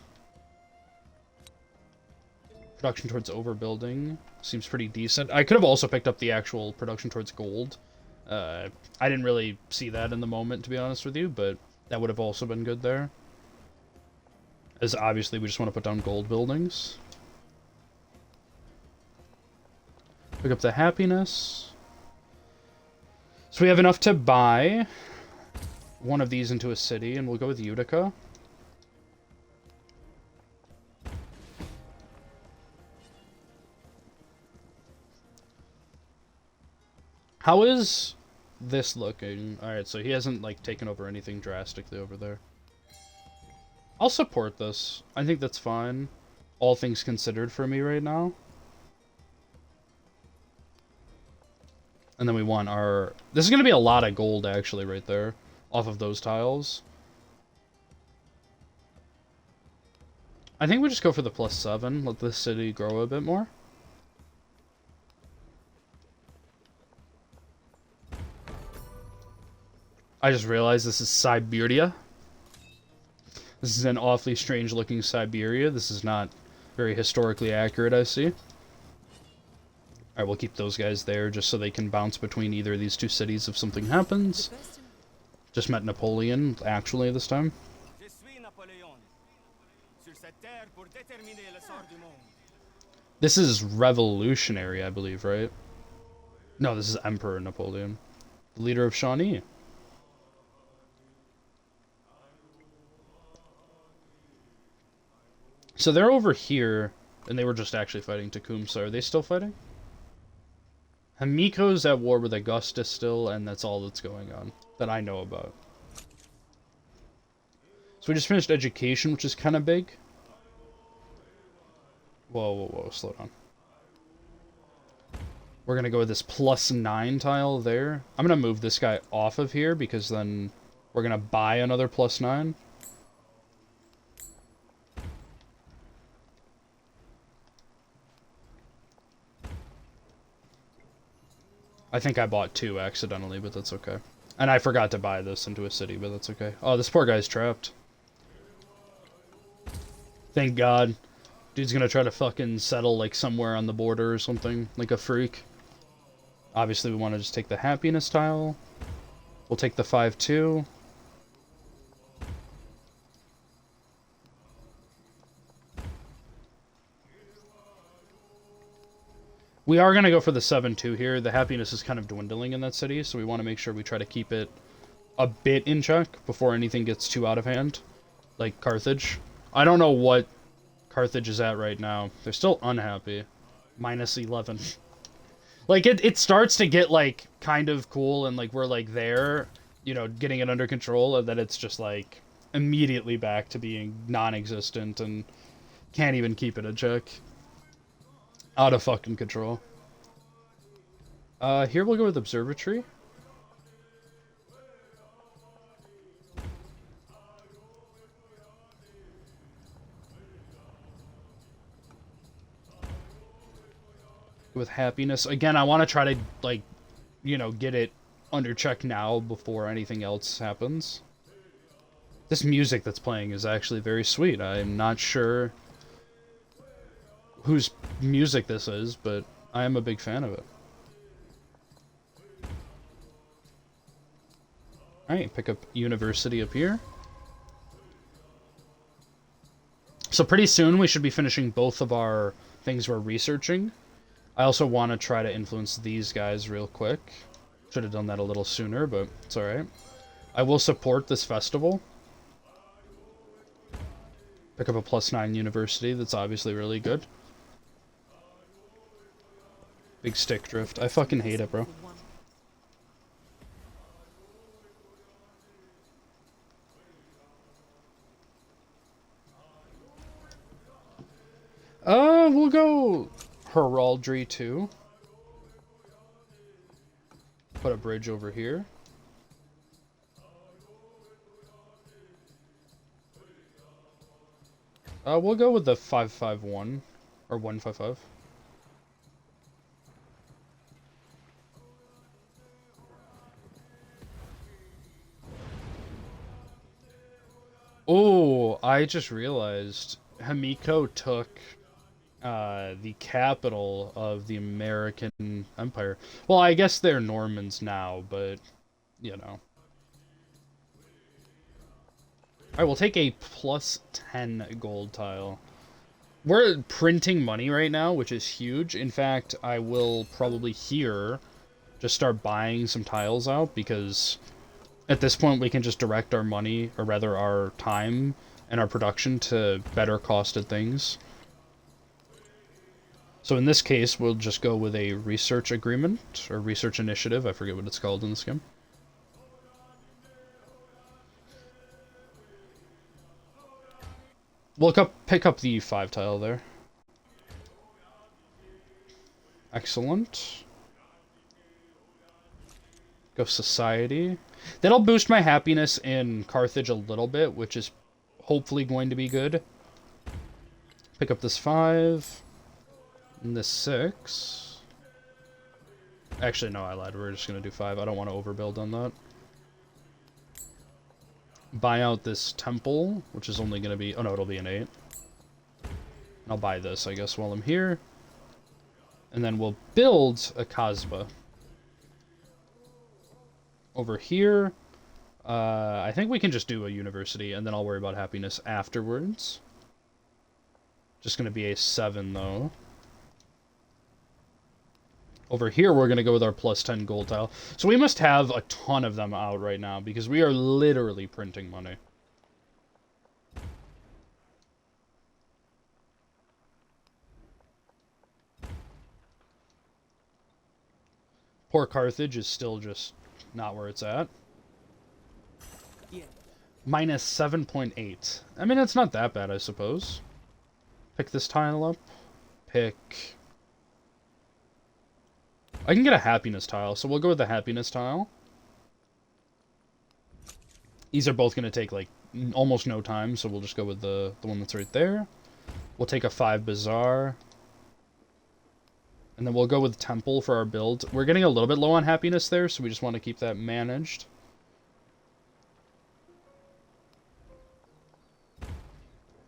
Production towards overbuilding. Seems pretty decent. I could have also picked up the actual production towards gold. I didn't really see that in the moment, to be honest with you, but that would have also been good there. As obviously we just want to put down gold buildings. Pick up the happiness. So we have enough to buy one of these into a city, and we'll go with Utica. How is this looking? Alright, so he hasn't, like, taken over anything drastically over there. I'll support this. I think that's fine. All things considered for me right now. And then we want our... This is going to be a lot of gold, actually, right there. Off of those tiles. I think we just go for the +7. Let the city grow a bit more. I just realized this is Siberia. This is an awfully strange looking Siberia. This is not very historically accurate, I see. Alright, we'll keep those guys there just so they can bounce between either of these two cities if something happens. Just met Napoleon, actually, this time. This is revolutionary, I believe, right? No, this is Emperor Napoleon. The leader of Shawnee. So they're over here, and they were just actually fighting Tecumseh. Are they still fighting? Himiko's at war with Augusta still, and that's all that's going on that I know about. So we just finished education, which is kind of big. Whoa, whoa, whoa, slow down. We're going to go with this +9 tile there. I'm going to move this guy off of here, because then we're going to buy another +9. I think I bought 2 accidentally, but that's okay. And I forgot to buy this into a city, but that's okay. Oh, this poor guy's trapped. Thank God. Dude's gonna try to fucking settle, like, somewhere on the border or something. Like a freak. Obviously, we want to just take the happiness tile. We'll take the 5-2. We are going to go for the 7-2 here. The happiness is kind of dwindling in that city, so we want to make sure we try to keep it a bit in check before anything gets too out of hand. Like Carthage. I don't know what Carthage is at right now. They're still unhappy. -11. Like, it starts to get, like, kind of cool, and, like, we're, like, there, you know, getting it under control, and then it's just, like, immediately back to being non-existent, and can't even keep it in check. Out of fucking control. Here we'll go with Observatory. With happiness. Again, I want to try to, like, you know, get it under check now before anything else happens. This music that's playing is actually very sweet. I'm not sure whose music this is, but I am a big fan of it. Alright, pick up University up here. So pretty soon we should be finishing both of our things we're researching. I also want to try to influence these guys real quick. Should have done that a little sooner, but it's alright. I will support this festival. Pick up a +9 university, that's obviously really good. Big stick drift. I fucking hate it, bro. We'll go Heraldry 2. Put a bridge over here. We'll go with the 551 or 155. Oh, I just realized Himiko took the capital of the American Empire. Well, I guess they're Normans now, but, you know. Alright, we'll take a +10 gold tile. We're printing money right now, which is huge. In fact, I will probably here just start buying some tiles out, because at this point we can just direct our money, or rather our time and our production, to better costed things. So in this case, we'll just go with a research agreement, or research initiative, I forget what it's called in this game. We'll pick up the 5 tile there. Excellent. Go society. That'll boost my happiness in Carthage a little bit, which is hopefully going to be good. Pick up this 5. And this 6. Actually, no, I lied. We're just going to do 5. I don't want to overbuild on that. Buy out this temple, which is only going to be... Oh, no, it'll be an 8. I'll buy this, I guess, while I'm here. And then we'll build a Kasbah. Over here, I think we can just do a university, and then I'll worry about happiness afterwards. Just going to be a 7, though. Over here, we're going to go with our plus 10 gold tile. So we must have a ton of them out right now, because we are literally printing money. Poor Carthage is still just not where it's at. Yeah. Minus 7.8. I mean, it's not that bad, I suppose. Pick this tile up. Pick... I can get a happiness tile, so we'll go with the happiness tile. These are both going to take, like, almost no time, so we'll just go with the one that's right there. We'll take a 5 Bazaar. And then we'll go with Temple for our build. We're getting a little bit low on happiness there, so we just want to keep that managed.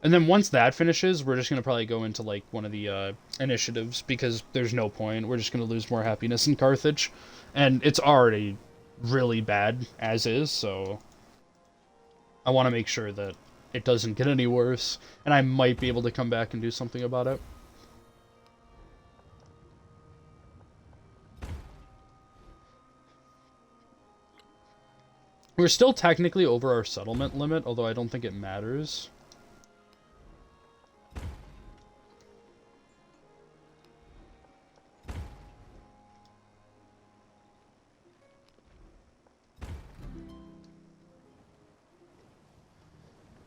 And then once that finishes, we're just going to probably go into, like, one of the initiatives, because there's no point. We're just going to lose more happiness in Carthage. And it's already really bad as is, so I want to make sure that it doesn't get any worse. And I might be able to come back and do something about it. We're still technically over our settlement limit, although I don't think it matters.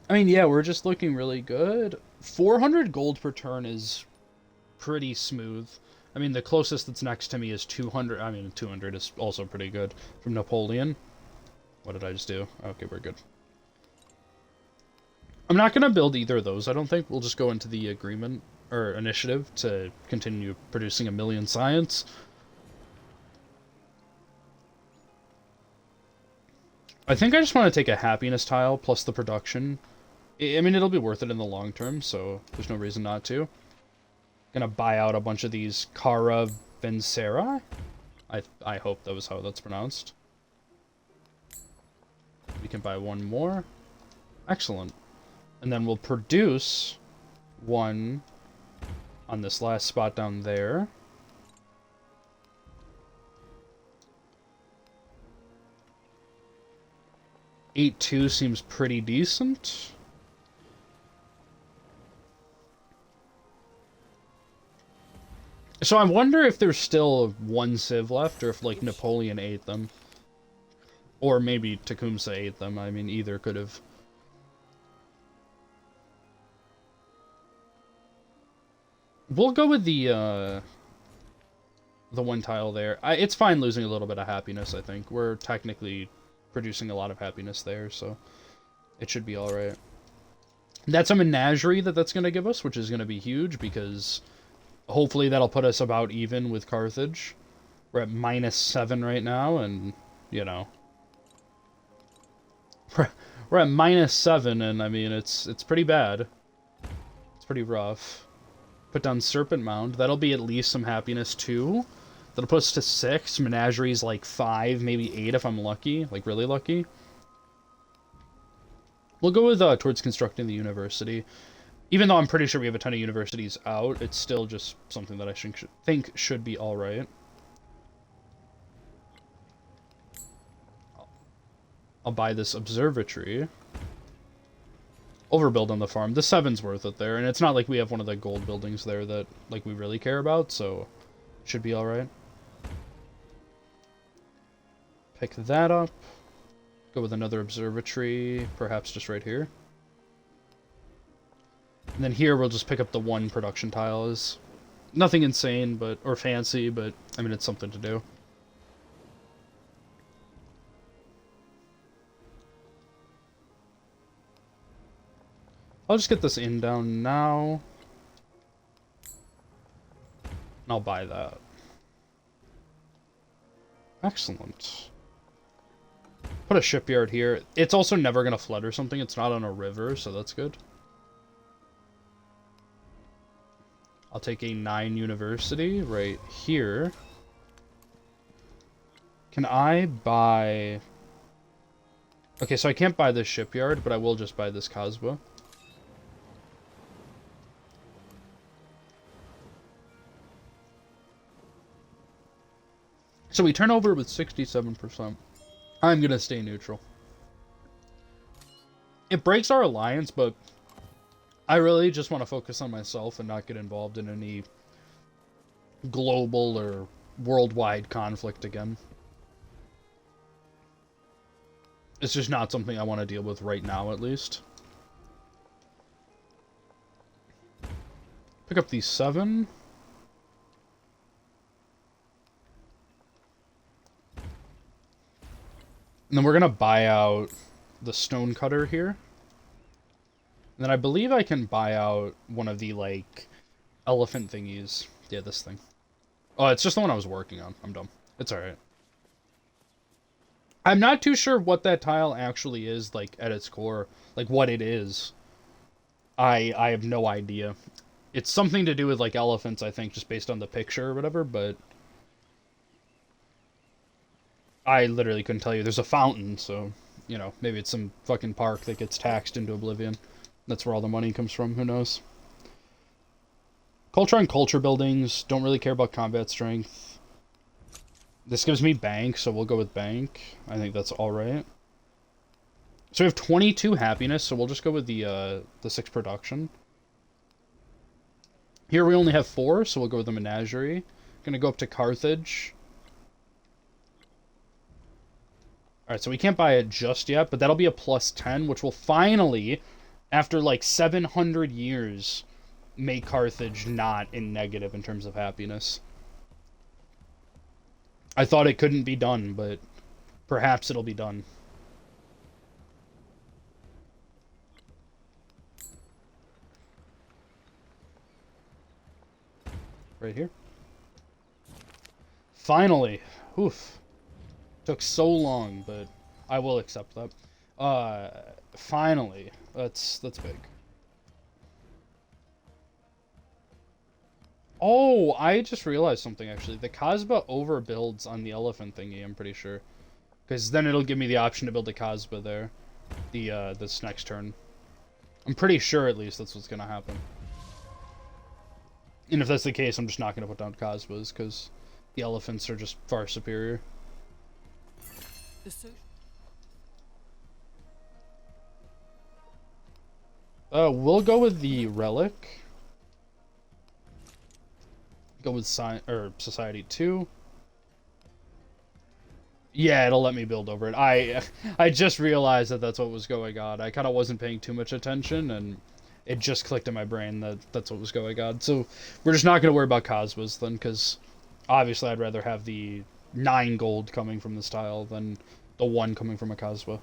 I mean, yeah, we're just looking really good. 400 gold per turn is pretty smooth. I mean, the closest that's next to me is 200. I mean, 200 is also pretty good from Napoleon. What did I just do? Okay, we're good. I'm not going to build either of those, I don't think. We'll just go into the agreement, or initiative, to continue producing 1,000,000 science. I think I just want to take a happiness tile plus the production. I mean, it'll be worth it in the long term, so there's no reason not to. Gonna buy out a bunch of these Caravanserai. I hope that was how that's pronounced. We can buy one more. Excellent. And then we'll produce one on this last spot down there. $8.2 seems pretty decent. So I wonder if there's still one Civ left, or if, like, Napoleon ate them. Or maybe Tecumseh ate them. I mean, either could have. We'll go with the one tile there. It's fine losing a little bit of happiness, I think. We're technically producing a lot of happiness there, so it should be alright. That's a menagerie that's going to give us, which is going to be huge, because hopefully that'll put us about even with Carthage. We're at -7 right now, and, you know, we're at -7, and I mean, it's pretty bad. It's pretty rough. Put down Serpent Mound. That'll be at least some happiness, too. That'll put us to 6. Menagerie's like 5, maybe 8 if I'm lucky. Like, really lucky. We'll go with towards constructing the university. Even though I'm pretty sure we have a ton of universities out, it's still just something that I think should be alright. I'll buy this observatory. Overbuild on the farm. The 7's worth it there, and it's not like we have one of the gold buildings there that, like, we really care about, so should be alright. Pick that up. Go with another observatory, perhaps just right here. And then here we'll just pick up the one production tile. Is nothing insane, but, or fancy, but I mean, it's something to do. I'll just get this in down now. And I'll buy that. Excellent. Put a shipyard here. It's also never going to flood or something. It's not on a river, so that's good. I'll take a 9 university right here. Can I buy... Okay, so I can't buy this shipyard, but I will just buy this Kasbah. So we turn over with 67%. I'm going to stay neutral. It breaks our alliance, but I really just want to focus on myself and not get involved in any global or worldwide conflict again. It's just not something I want to deal with right now, at least. Pick up these 7. And then we're going to buy out the stone cutter here. And then I believe I can buy out one of the, like, elephant thingies. Yeah, this thing. Oh, it's just the one I was working on. I'm dumb. It's alright. I'm not too sure what that tile actually is, like, at its core. Like, what it is. I have no idea. It's something to do with, like, elephants, I think, just based on the picture or whatever, but... I literally couldn't tell you. There's a fountain, so, you know, maybe it's some fucking park that gets taxed into oblivion. That's where all the money comes from, who knows. Culture and culture buildings, don't really care about combat strength. This gives me bank, so we'll go with bank. I think that's alright. So we have 22 happiness, so we'll just go with the 6 production. Here we only have 4, so we'll go with the menagerie. Gonna go up to Carthage. Alright, so we can't buy it just yet, but that'll be a plus 10, which will finally, after like 700 years, make Carthage not in negative in terms of happiness. I thought it couldn't be done, but perhaps it'll be done. Right here. Finally. Oof. Took so long, but I will accept that. Finally. That's big. Oh, I just realized something, actually. The Kasbah overbuilds on the elephant thingy, I'm pretty sure. Because then it'll give me the option to build a Kasbah there. This next turn. I'm pretty sure, at least, that's what's going to happen. And if that's the case, I'm just not going to put down Kasbahs, because the elephants are just far superior. We'll go with the relic. Go with Society 2. Yeah, it'll let me build over it. I just realized that that's what was going on. I kind of wasn't paying too much attention, and it just clicked in my brain that that's what was going on. So we're just not going to worry about Kasbahs then, because obviously I'd rather have the 9 gold coming from this tile than the 1 coming from a Kasbah.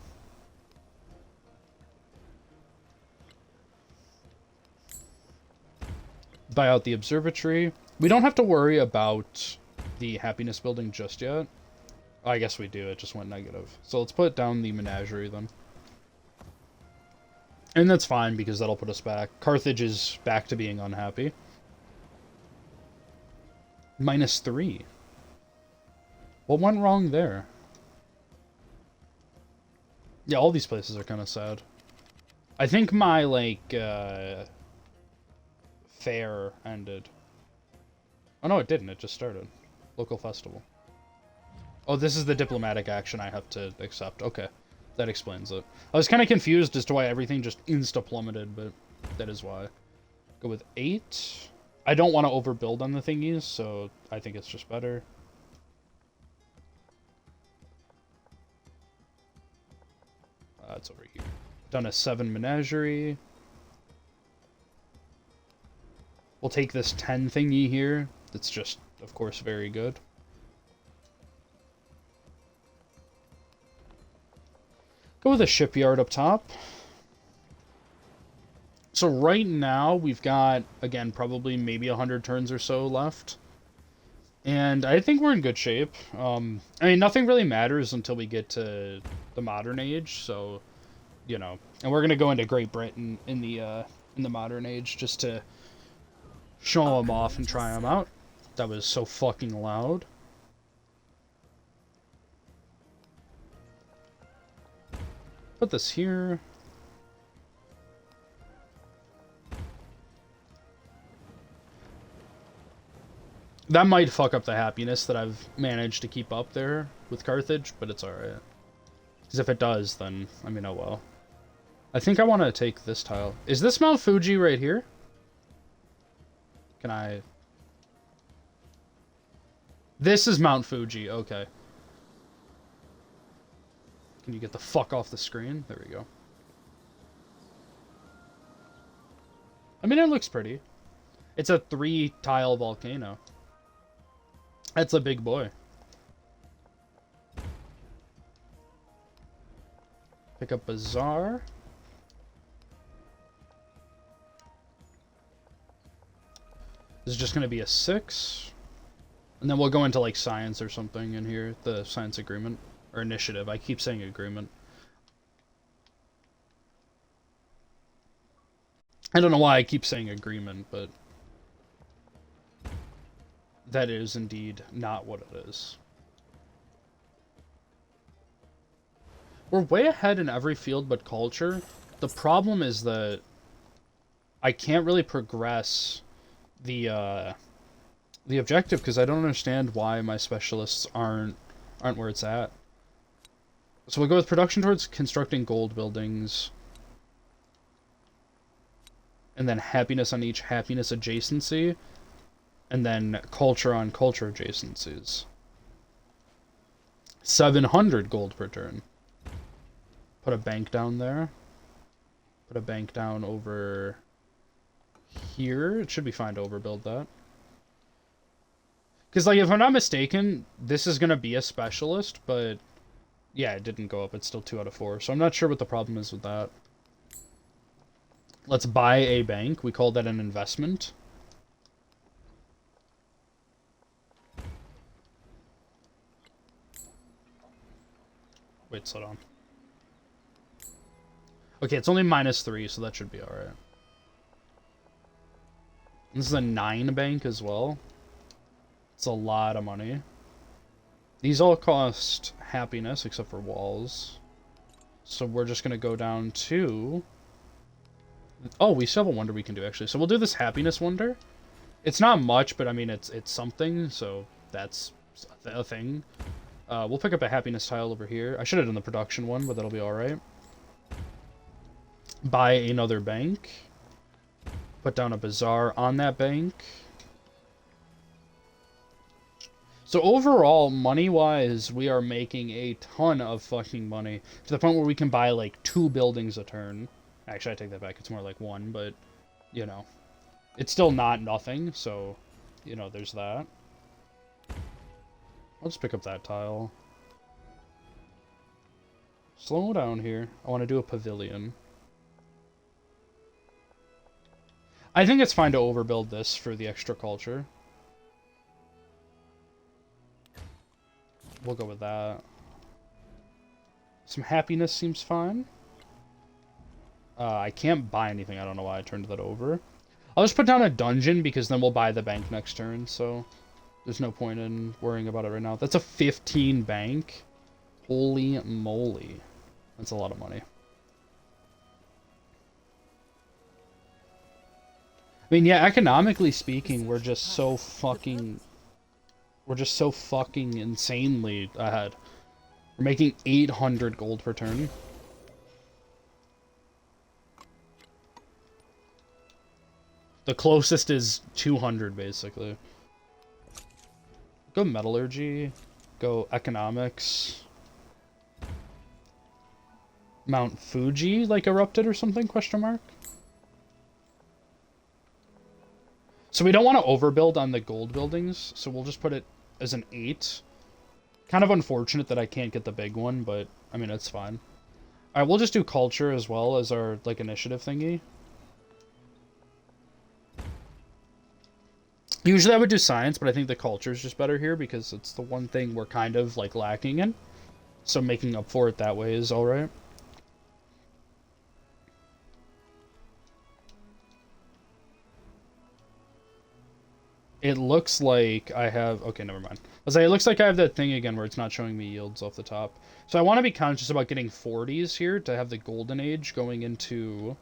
Buy out the observatory. We don't have to worry about the happiness building just yet. I guess we do. It just went negative. So let's put down the menagerie then. And that's fine because that'll put us back. Carthage is back to being unhappy. -3. What went wrong there? Yeah, all these places are kind of sad. I think my, like, fair ended. Oh, no, it didn't. It just started. Local festival. Oh, this is the diplomatic action I have to accept. Okay. That explains it. I was kind of confused as to why everything just insta-plummeted, but that is why. Go with 8. I don't want to overbuild on the thingies, so I think it's just better. It's over here. Done a 7 menagerie. We'll take this 10 thingy here. That's just, of course, very good. Go with a shipyard up top. So right now, we've got, again, probably maybe 100 turns or so left. And I think we're in good shape. I mean, nothing really matters until we get to the modern age, so, you know. And we're gonna go into Great Britain in the modern age just to show them off and try them out. That was so fucking loud. Put this here. That might fuck up the happiness that I've managed to keep up there with Carthage, but it's alright. Because if it does, then, I mean, oh well. I think I want to take this tile. Is this Mount Fuji right here? Can I... This is Mount Fuji, okay. Can you get the fuck off the screen? There we go. I mean, it looks pretty. It's a 3-tile volcano. That's a big boy. Pick up Bazaar. This is just going to be a 6. And then we'll go into, like, science or something in here. The science agreement. Or initiative. I keep saying agreement. I don't know why I keep saying agreement, but... that is indeed not what it is. We're way ahead in every field but culture. The problem is that I can't really progress the objective because I don't understand why my specialists aren't where it's at. So we'll go with production towards constructing gold buildings. And then happiness on each happiness adjacency. And then culture on culture adjacencies. 700 gold per turn. Put a bank down there. Put a bank down over here. It should be fine to overbuild that. Because, like, if I'm not mistaken, this is going to be a specialist, but... yeah, it didn't go up. It's still 2 out of 4. So I'm not sure what the problem is with that. Let's buy a bank. We call that an investment. Wait, slow down. Okay, it's only -3, so that should be alright. This is a 9 bank as well. It's a lot of money. These all cost happiness, except for walls. So we're just going to go down to... oh, we still have a wonder we can do, actually. So we'll do this happiness wonder. It's not much, but I mean, it's something, so that's a thing. We'll pick up a happiness tile over here. I should have done the production one, but that'll be alright. Buy another bank. Put down a bazaar on that bank. So overall, money-wise, we are making a ton of fucking money. To the point where we can buy, like, 2 buildings a turn. Actually, I take that back. It's more like 1, but, you know. It's still not nothing, so, you know, there's that. I'll just pick up that tile. Slow down here. I want to do a pavilion. I think it's fine to overbuild this for the extra culture. We'll go with that. Some happiness seems fine. I can't buy anything. I don't know why I turned that over. I'll just put down a dungeon because then we'll buy the bank next turn, so there's no point in worrying about it right now. That's a 15 bank. Holy moly. That's a lot of money. I mean, yeah, economically speaking, we're just so fucking insanely ahead. We're making 800 gold per turn. The closest is 200, basically. Go metallurgy. Go economics. Mount Fuji, like, erupted or something, question mark? So we don't want to overbuild on the gold buildings, so we'll just put it as an 8. Kind of unfortunate that I can't get the big one, but, I mean, it's fine. Alright, we'll just do culture as well as our, like, initiative thingy. Usually I would do science, but I think the culture is just better here because it's the one thing we're kind of like lacking in. So making up for it that way is all right. It looks like I have... Okay, never mind. I was like, it looks like I have that thing again where it's not showing me yields off the top. So I want to be conscious about getting 40s here to have the golden age going into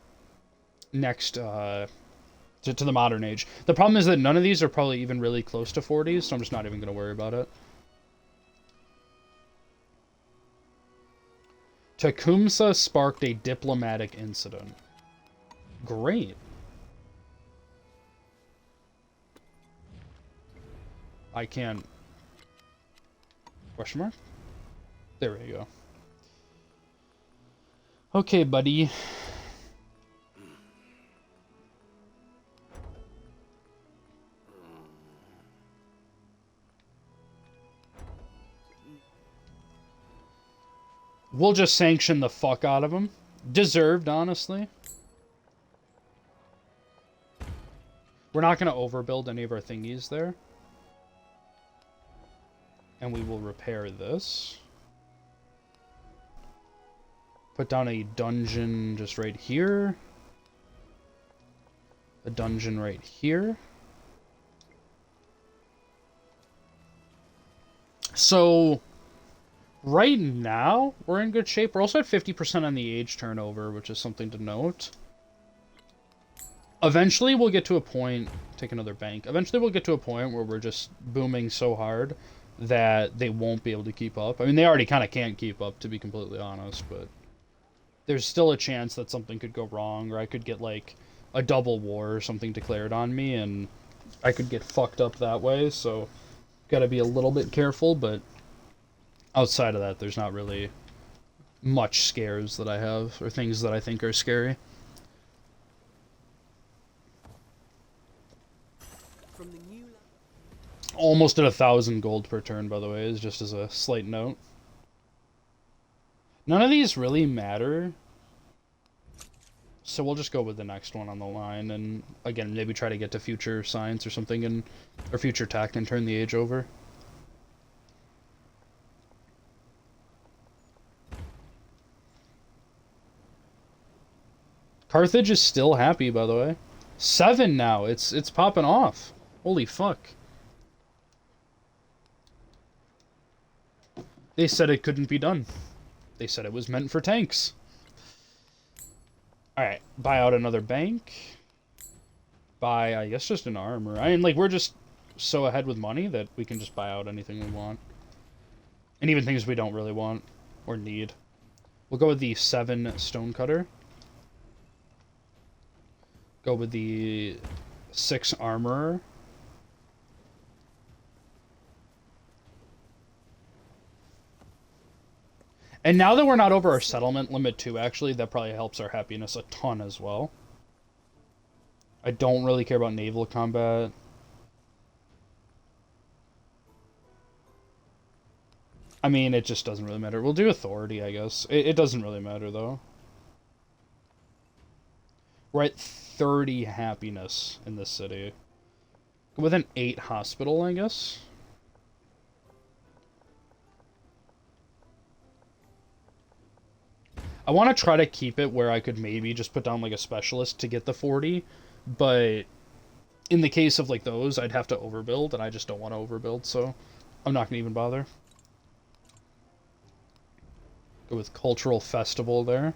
next, to the modern age. The problem is that none of these are probably even really close to 40s, so I'm just not even going to worry about it. Tecumseh sparked a diplomatic incident. Great. I can't... Question mark? There we go. Okay, buddy. We'll just sanction the fuck out of him. Deserved, honestly. We're not going to overbuild any of our thingies there. And we will repair this. Put down a dungeon just right here. A dungeon right here. So, right now, we're in good shape. We're also at 50% on the age turnover, which is something to note. Eventually, we'll get to a point... Take another bank. Eventually, we'll get to a point where we're just booming so hard that they won't be able to keep up. I mean, they already kind of can't keep up, to be completely honest, but there's still a chance that something could go wrong, or I could get, like, a double war or something declared on me, and I could get fucked up that way, so gotta be a little bit careful, but outside of that, there's not really much scares that I have, or things that I think are scary. From the new Almost at 1,000 gold per turn, by the way, is just as a slight note. None of these really matter, so we'll just go with the next one on the line, and again, maybe try to get to future science or something, and or future tech, and turn the age over. Carthage is still happy, by the way. 7 now. It's popping off. Holy fuck. They said it couldn't be done. They said it was meant for tanks. Alright, buy out another bank. Buy, I guess, just an armor. I mean, like, we're just so ahead with money that we can just buy out anything we want. And even things we don't really want or need. We'll go with the 7 stonecutter. Go with the 6 armorer. And now that we're not over our settlement limit too, actually, that probably helps our happiness a ton as well. I don't really care about naval combat. I mean, it just doesn't really matter. We'll do authority, I guess. It doesn't really matter, though. We're at 30 happiness in this city. With an 8 hospital, I guess. I want to try to keep it where I could maybe just put down like a specialist to get the 40, but in the case of like those, I'd have to overbuild, and I just don't want to overbuild, so I'm not going to even bother. Go with cultural festival there.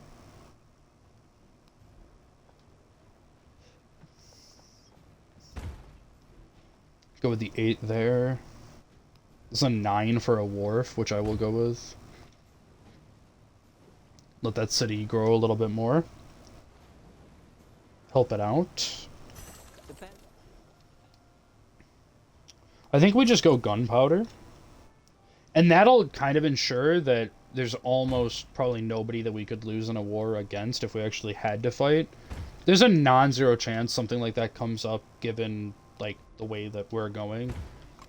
Go with the 8 there. This is a 9 for a wharf, which I will go with. Let that city grow a little bit more. Help it out. I think we just go gunpowder. And that'll kind of ensure that there's almost probably nobody that we could lose in a war against if we actually had to fight. There's a non-zero chance something like that comes up given, like, the way that we're going.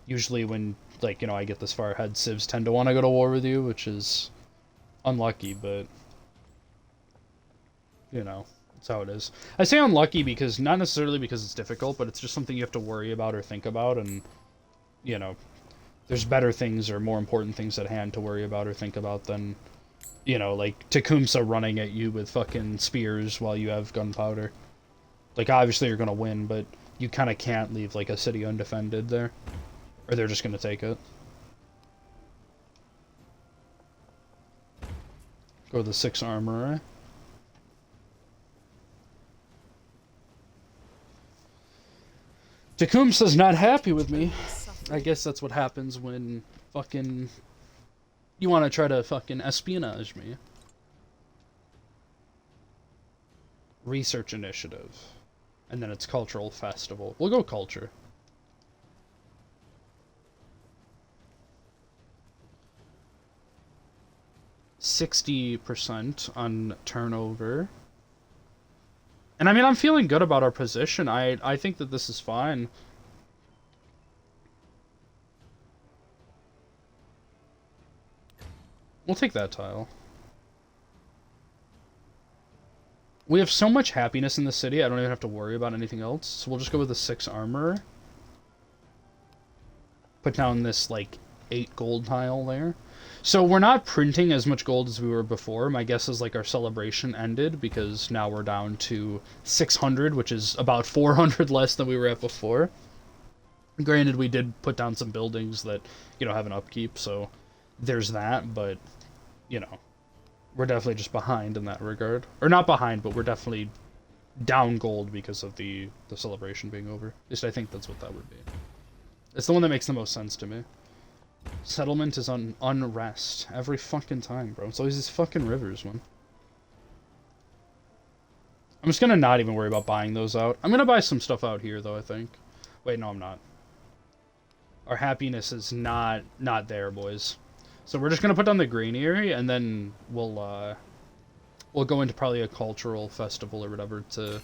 Usually when, like, you know, I get this far ahead, civs tend to want to go to war with you, which is unlucky, but... you know, That's how it is. I say unlucky because, not necessarily because it's difficult, but it's just something you have to worry about or think about, and, you know, there's better things or more important things at hand to worry about or think about than, you know, like, Tecumseh running at you with fucking spears while you have gunpowder. Like, obviously you're gonna win, but you kind of can't leave, like, a city undefended there. Or they're just gonna take it. Go with the 6 armor. Tecumseh's not happy with me. I guess that's what happens when fucking you want to try to fucking espionage me. Research initiative. And then it's cultural festival. We'll go culture. %60 on turnover. And I mean, I'm feeling good about our position. I think that this is fine. We'll take that tile. We have so much happiness in the city, I don't even have to worry about anything else. So we'll just go with the 6 armor. Put down this, like, 8 gold tile there. So we're not printing as much gold as we were before. My guess is, like, our celebration ended, because now we're down to 600, which is about 400 less than we were at before. Granted, we did put down some buildings that, you know, have an upkeep, so there's that, but, you know, we're definitely just behind in that regard. Or not behind, but we're definitely down gold because of the celebration being over. At least I think that's what that would be. It's the one that makes the most sense to me. Settlement is on unrest every fucking time, bro. It's always these fucking rivers, man. I'm just gonna not even worry about buying those out. I'm gonna buy some stuff out here, though, I think. Wait, no, I'm not. Our happiness is not there, boys. So we're just gonna put down the granary, and then we'll go into probably a cultural festival or whatever to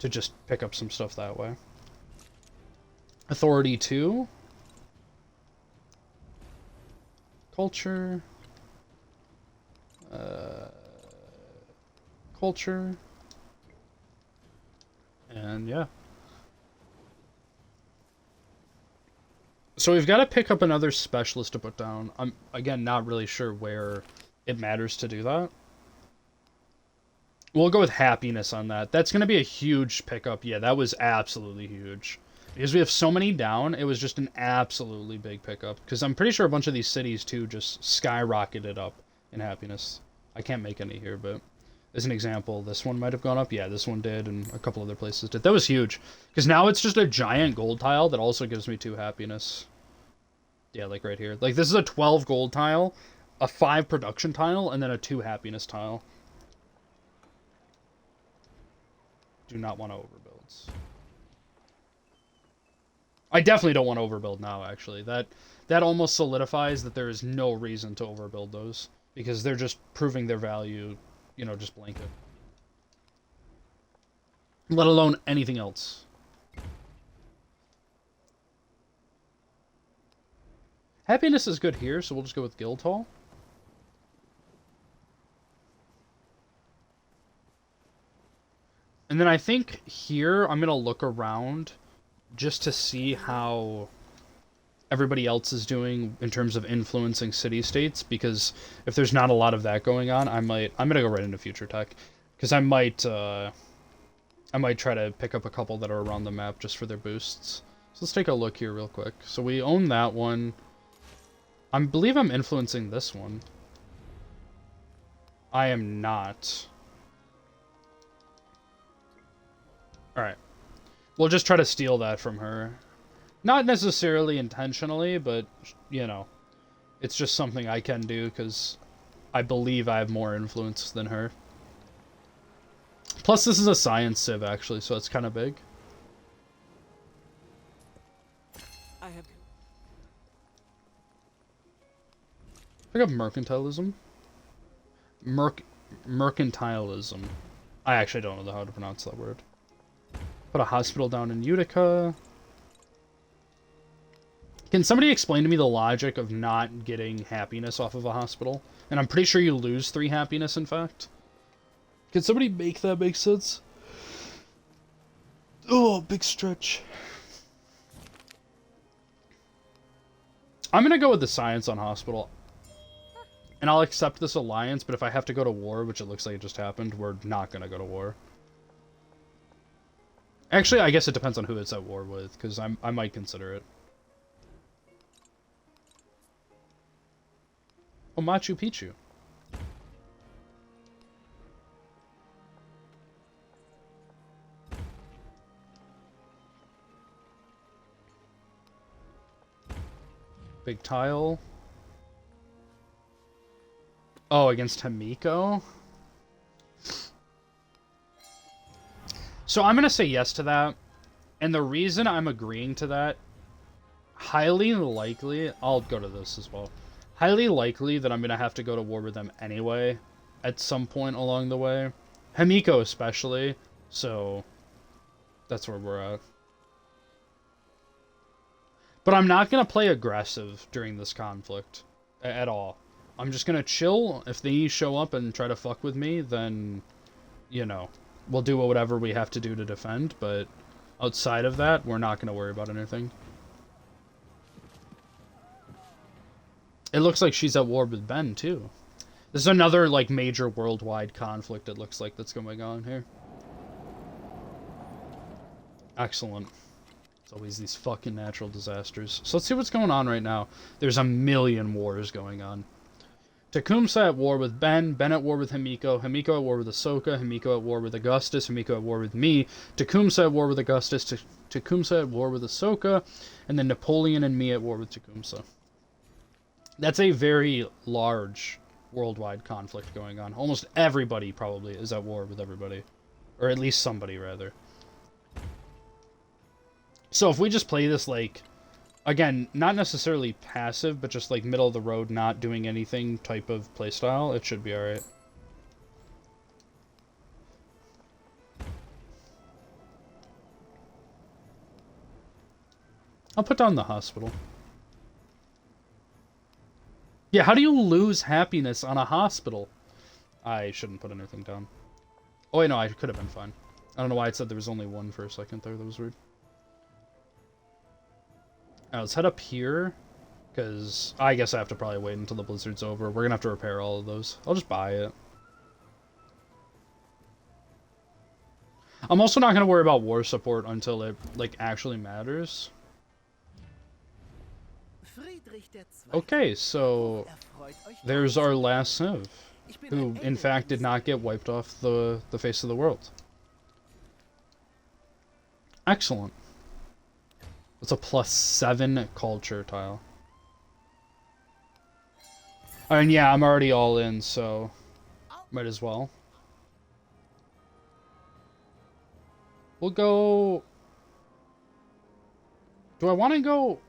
just pick up some stuff that way. Authority 2. Culture. Culture. And yeah. So we've got to pick up another specialist to put down. I'm, again, not really sure where it matters to do that. We'll go with happiness on that. That's going to be a huge pickup. Yeah, that was absolutely huge. Because we have so many down, it was just an absolutely big pickup. Because I'm pretty sure a bunch of these cities, too, just skyrocketed up in happiness. I can't make any here, but as an example, this one might have gone up. Yeah, this one did, and a couple other places did. That was huge. Because now it's just a giant gold tile that also gives me 2 happiness. Yeah, like right here. Like, this is a 12 gold tile, a 5 production tile, and then a 2 happiness tile. Do not want to overbuild. I definitely don't want to overbuild now, actually. That almost solidifies that there is no reason to overbuild those. Because they're just proving their value, you know, just blanket. Let alone anything else. Happiness is good here, so we'll just go with Guildhall. And then I think here I'm going to look around just to see how everybody else is doing in terms of influencing city-states, because if there's not a lot of that going on, I'm going to go right into future tech, because I might try to pick up a couple that are around the map just for their boosts. So let's take a look here real quick. So we own that one. I believe I'm influencing this one. I am not. Alright. We'll just try to steal that from her. Not necessarily intentionally, but, you know, it's just something I can do because I believe I have more influence than her. Plus, this is a science civ, actually, so it's kind of big. Pick up mercantilism. Mercantilism. I actually don't know how to pronounce that word. Put a hospital down in Utica. Can somebody explain to me the logic of not getting happiness off of a hospital? And I'm pretty sure you lose 3 happiness, in fact. Can somebody make that make sense? Oh, big stretch. I'm gonna go with the science on hospital. And I'll accept this alliance, but if I have to go to war, which it looks like it just happened, we're not gonna go to war. Actually, I guess it depends on who it's at war with, because I might consider it. Oh, Machu Picchu. Big tile. Oh, against Himiko? So I'm going to say yes to that. And the reason I'm agreeing to that, highly likely, I'll go to this as well. Highly likely that I'm going to have to go to war with them anyway, at some point along the way. Himiko especially, so that's where we're at. But I'm not going to play aggressive during this conflict at all. I'm just going to chill. If they show up and try to fuck with me, then, you know, we'll do whatever we have to do to defend. But outside of that, we're not going to worry about anything. It looks like she's at war with Ben, too. This is another, like, major worldwide conflict, it looks like, that's going on here. Excellent. It's always these fucking natural disasters. So let's see what's going on right now. There's a million wars going on. Tecumseh at war with Ben, Ben at war with Himiko, Himiko at war with Ahsoka, Himiko at war with Augustus, Himiko at war with me, Tecumseh at war with Augustus, Tecumseh at war with Ahsoka, and then Napoleon and me at war with Tecumseh. That's a very large worldwide conflict going on. Almost everybody probably is at war with everybody. Or at least somebody, rather. So if we just play this, like, again, not necessarily passive, but just, like, middle of the road, not doing anything type of playstyle, it should be alright. I'll put down the hospital. Yeah, how do you lose happiness on a hospital? I shouldn't put anything down. Oh, wait, no, I could have been fine. I don't know why it said there was only one for a second there. That was weird. Alright, let's head up here. Because I guess I have to probably wait until the blizzard's over. We're going to have to repair all of those. I'll just buy it. I'm also not going to worry about war support until it, like, actually matters. Okay, so there's our last Civ, who in fact did not get wiped off the face of the world. Excellent. It's a +7 culture tile. And yeah, I'm already all in, so might as well. We'll go... Do I want to go...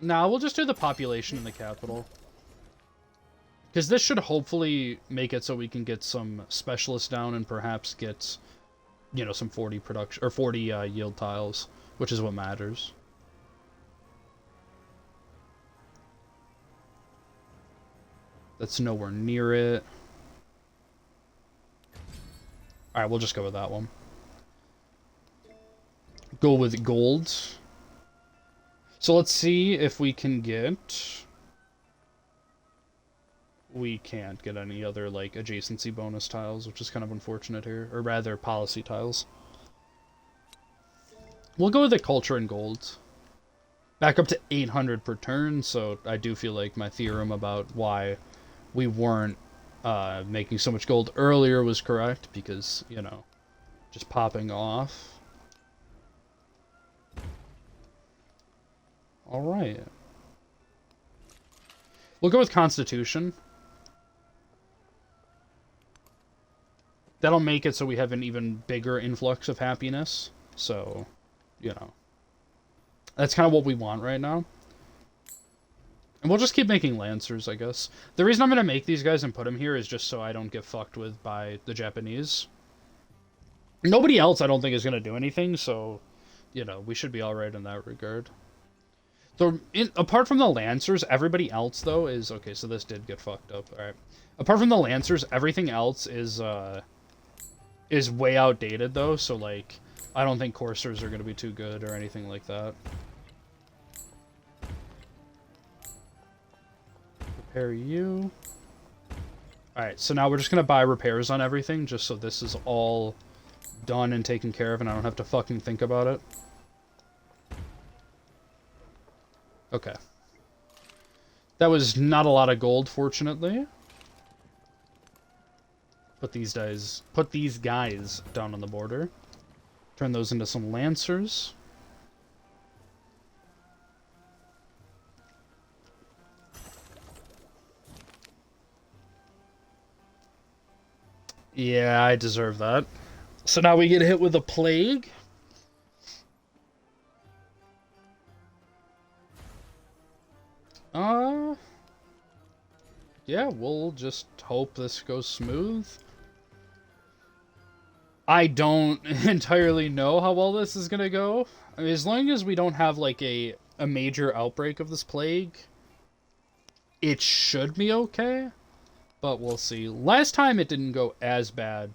Nah, we'll just do the population in the capital. Because this should hopefully make it so we can get some specialists down and perhaps get, you know, some 40 production or 40 yield tiles, which is what matters. That's nowhere near it. Alright, we'll just go with that one. Go with gold. So let's see if we can get... We can't get any other, like, adjacency bonus tiles, which is kind of unfortunate here. Or rather, policy tiles. We'll go with the culture and gold. Back up to 800 per turn, so I do feel like my theorem about why we weren't making so much gold earlier was correct, because, you know, just popping off. Alright. We'll go with Constitution. That'll make it so we have an even bigger influx of happiness. So, you know. That's kind of what we want right now. And we'll just keep making Lancers, I guess. The reason I'm going to make these guys and put them here is just so I don't get fucked with by the Japanese. Nobody else, I don't think, is going to do anything, so, you know, we should be alright in that regard. Apart from the Lancers, everybody else, though, is... Okay, so this did get fucked up. Alright. Apart from the Lancers, everything else is way outdated, though, so, like, I don't think Coursers are going to be too good or anything like that. Repair you. Alright, so now we're just going to buy repairs on everything, just so this is all done and taken care of, and I don't have to fucking think about it. Okay. That was not a lot of gold, fortunately. Put these guys down on the border. Turn those into some Lancers. Yeah, I deserve that. So now we get hit with a plague. Yeah, we'll just hope this goes smooth. I don't entirely know how well this is gonna go. I mean, as long as we don't have, like, a major outbreak of this plague, it should be okay. But we'll see. Last time it didn't go as bad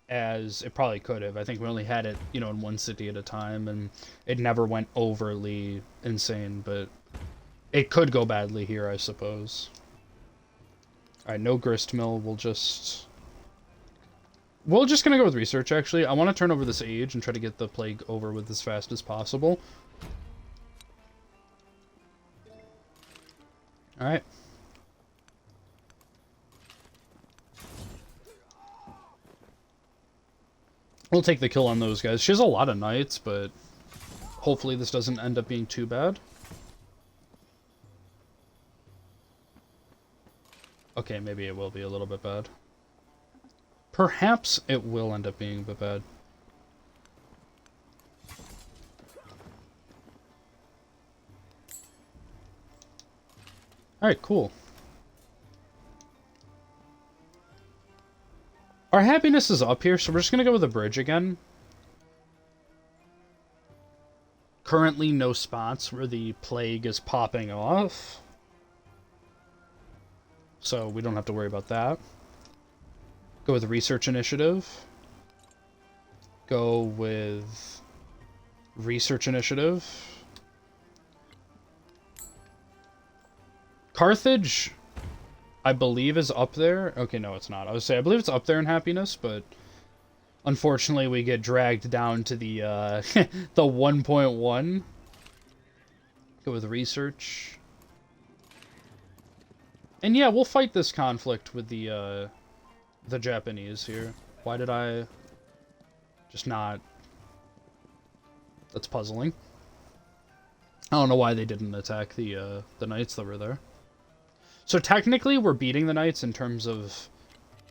as it probably could have. I think we only had it, you know, in one city at a time, and it never went overly insane, but it could go badly here, I suppose. Alright, no grist mill. We're just gonna go with research, actually. I want to turn over this age and try to get the plague over with as fast as possible. Alright. We'll take the kill on those guys. She has a lot of knights, but hopefully this doesn't end up being too bad. Okay, maybe it will be a little bit bad. Perhaps it will end up being a bit bad. Alright, cool. Our happiness is up here, so we're just going to go with the bridge again. Currently no spots where the plague is popping off. So we don't have to worry about that. Go with research initiative. Go with research initiative. Carthage, I believe, is up there. Okay, no, it's not. I would say I believe it's up there in happiness, but unfortunately we get dragged down to the the 1.1. Go with research. And yeah, we'll fight this conflict with the Japanese here. Why did I just not... That's puzzling. I don't know why they didn't attack the knights that were there. So technically, we're beating the knights in terms of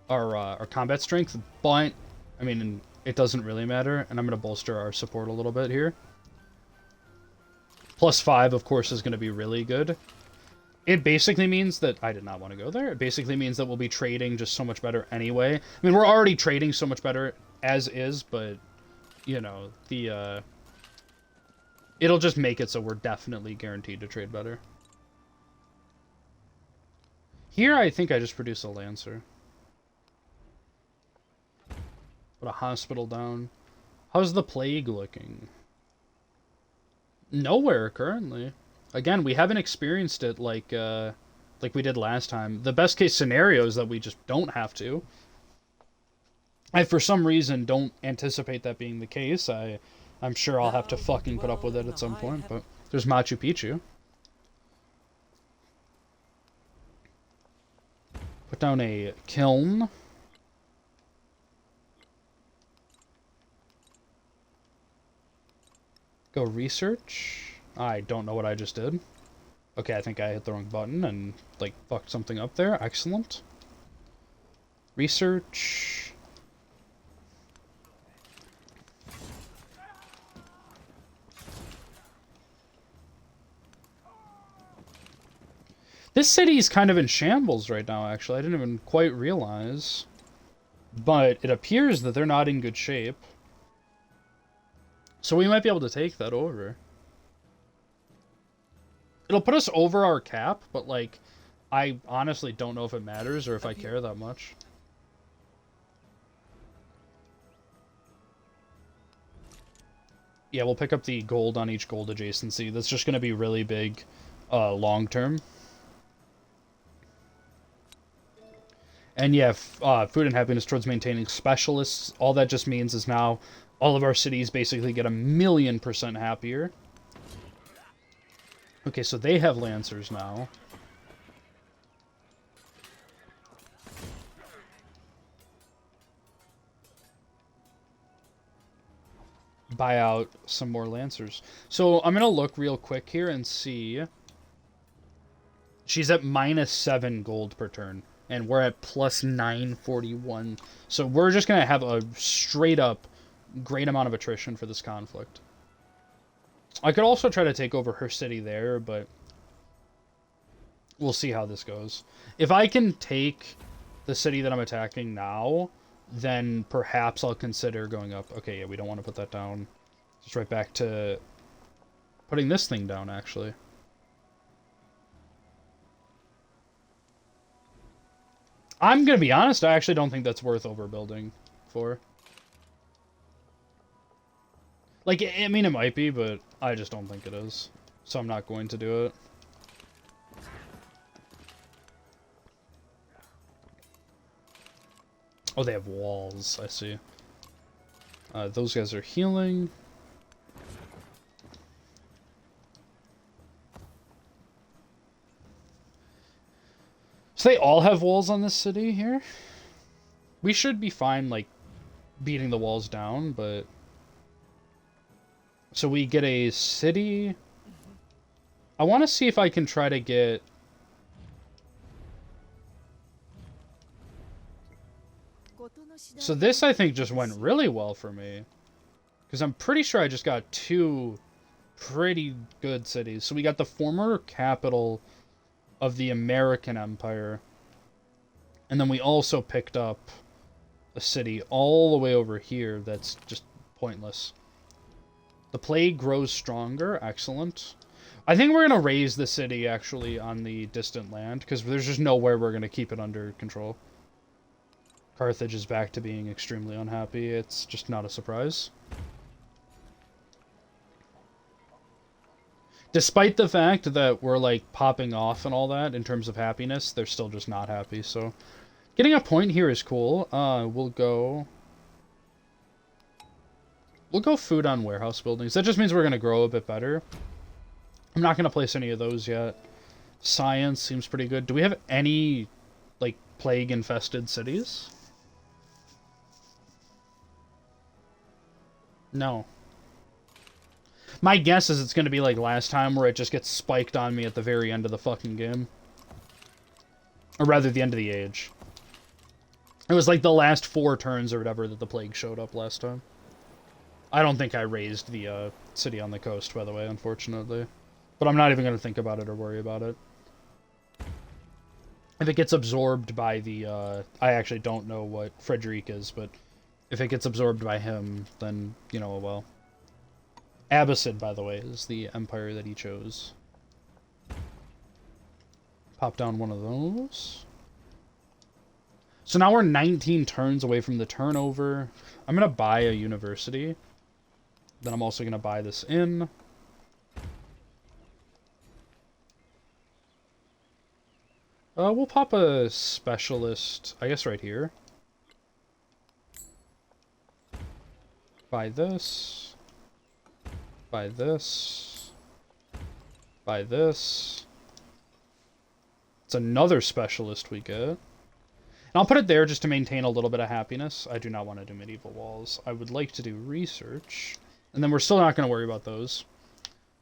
our combat strength, but I mean, it doesn't really matter. And I'm going to bolster our support a little bit here. +5, of course, is going to be really good. It basically means that... I did not want to go there. It basically means that we'll be trading just so much better anyway. I mean, we're already trading so much better as is, but, you know, the... It'll just make it so we're definitely guaranteed to trade better. Here, I think I just produce a Lancer. Put a hospital down. How's the plague looking? Nowhere, currently. Again, we haven't experienced it like we did last time. The best case scenario is that we just don't have to. I, for some reason, don't anticipate that being the case. I'm sure I'll have to fucking put up with it at some point, but there's Machu Picchu. Put down a kiln. Go research. I don't know what I just did. Okay, I think I hit the wrong button and, like, fucked something up there. Excellent. Research. This city is kind of in shambles right now, actually. I didn't even quite realize. But it appears that they're not in good shape. So we might be able to take that over. It'll put us over our cap, but, like, I honestly don't know if it matters or if I care that much. Yeah, we'll pick up the gold on each gold adjacency. That's just going to be really big long term. And yeah, food and happiness towards maintaining specialists. All that just means is now all of our cities basically get 1,000,000% happier. Okay, so they have Lancers now. Buy out some more Lancers. So I'm going to look real quick here and see. She's at -7 gold per turn. And we're at plus 941. So we're just going to have a straight up great amount of attrition for this conflict. I could also try to take over her city there, but we'll see how this goes. If I can take the city that I'm attacking now, then perhaps I'll consider going up. Okay, yeah, we don't want to put that down. Just right back to putting this thing down, actually. I'm going to be honest, I actually don't think that's worth overbuilding for. Like, I mean, it might be, but I just don't think it is. So I'm not going to do it. Oh, they have walls, I see. Those guys are healing. So they all have walls on this city here? We should be fine, like, beating the walls down, but... So we get a city... I want to see if I can try to get... So this, I think, just went really well for me. Because I'm pretty sure I just got 2 pretty good cities. So we got the former capital of the American Empire. And then we also picked up a city all the way over here that's just pointless. The plague grows stronger. Excellent. I think we're going to raise the city, actually, on the distant land. Because there's just nowhere we're going to keep it under control. Carthage is back to being extremely unhappy. It's just not a surprise. Despite the fact that we're, like, popping off and all that in terms of happiness, they're still just not happy, so... Getting a point here is cool. We'll go food on warehouse buildings. That just means we're going to grow a bit better. I'm not going to place any of those yet. Science seems pretty good. Do we have any, like, plague-infested cities? No. My guess is it's going to be like last time where it just gets spiked on me at the very end of the fucking game. Or rather, the end of the age. It was like the last 4 turns or whatever that the plague showed up last time. I don't think I raised the city on the coast, by the way, unfortunately. But I'm not even going to think about it or worry about it. If it gets absorbed by the... I actually don't know what Frederic is, but... If it gets absorbed by him, then, you know, well... Abbasid, by the way, is the empire that he chose. Pop down one of those. So now we're 19 turns away from the turnover. I'm going to buy a university. Then I'm also going to buy this inn. We'll pop a specialist, I guess right here. Buy this. Buy this. Buy this. It's another specialist we get. And I'll put it there just to maintain a little bit of happiness. I do not want to do medieval walls. I would like to do research. And then we're still not going to worry about those.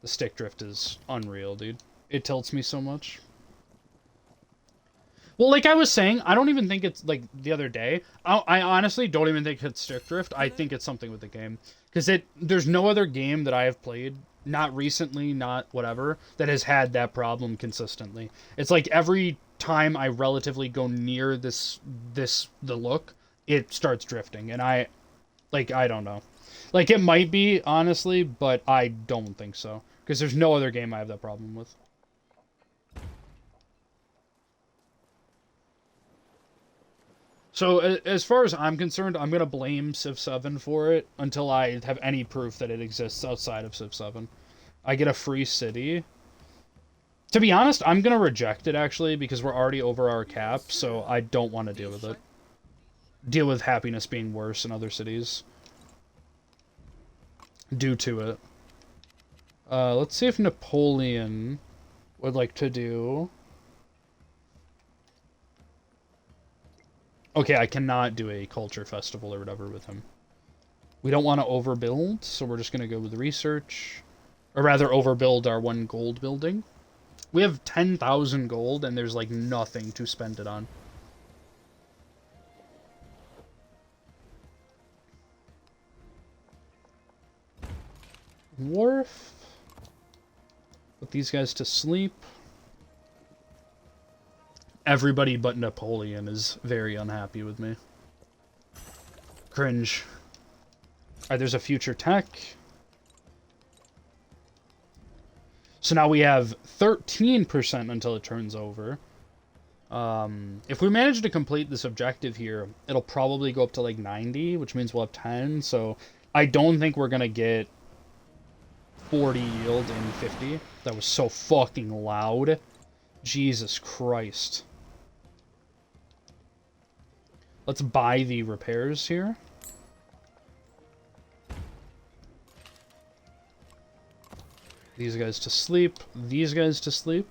The stick drift is unreal, dude. It tilts me so much. Well, like I was saying, I don't even think it's, like, the other day. I honestly don't even think it's stick drift. I think it's something with the game. Because there's no other game that I have played, not recently, not whatever, that has had that problem consistently. It's like every time I relatively go near the look, it starts drifting. And I don't know. Like, it might be, honestly, but I don't think so. Because there's no other game I have that problem with. So as far as I'm concerned, I'm gonna blame Civ 7 for it until I have any proof that it exists outside of Civ 7. I get a free city. To be honest, I'm gonna reject it actually because we're already over our cap, so I don't want to deal with it. Deal with happiness being worse in other cities due to it. Let's see if Napoleon would like to do. Okay, I cannot do a culture festival or whatever with him. We don't want to overbuild, so we're just going to go with research. Or rather, overbuild our 1 gold building. We have 10,000 gold, and there's, like, nothing to spend it on. Wharf. Put these guys to sleep. Everybody but Napoleon is very unhappy with me. Cringe. Alright, there's a future tech. So now we have 13% until it turns over. If we manage to complete this objective here, it'll probably go up to like 90, which means we'll have 10. So I don't think we're going to get 40 yield in 50. That was so fucking loud. Jesus Christ. Let's buy the repairs here. These guys to sleep. These guys to sleep.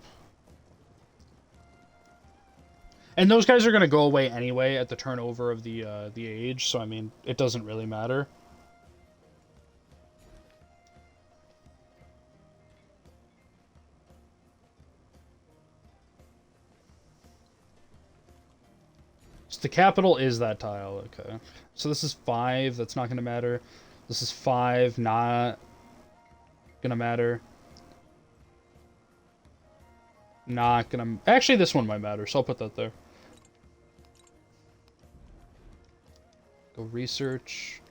And those guys are going to go away anyway at the turnover of the age, so I mean, it doesn't really matter. So the capital is that tile, okay. So this is 5, that's not going to matter. This is 5, not going to matter. Not going to... Actually, this one might matter, so I'll put that there. Go research.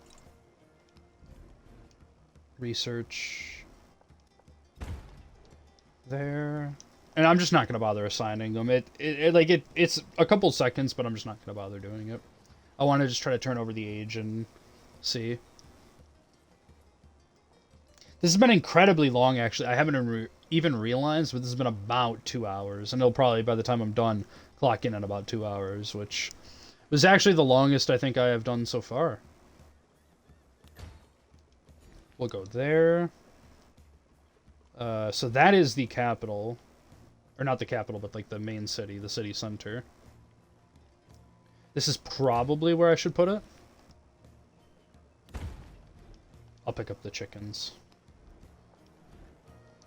Research. There. And I'm just not going to bother assigning them. It's a couple seconds, but I'm just not going to bother doing it. I want to just try to turn over the age and see. This has been incredibly long, actually. I haven't even realized, but this has been about 2 hours. And it'll probably, by the time I'm done, clock in at about 2 hours, which was actually the longest I think I have done so far. We'll go there. So that is the capital. Or not the capital, but like the main city, the city center. This is probably where I should put it. I'll pick up the chickens.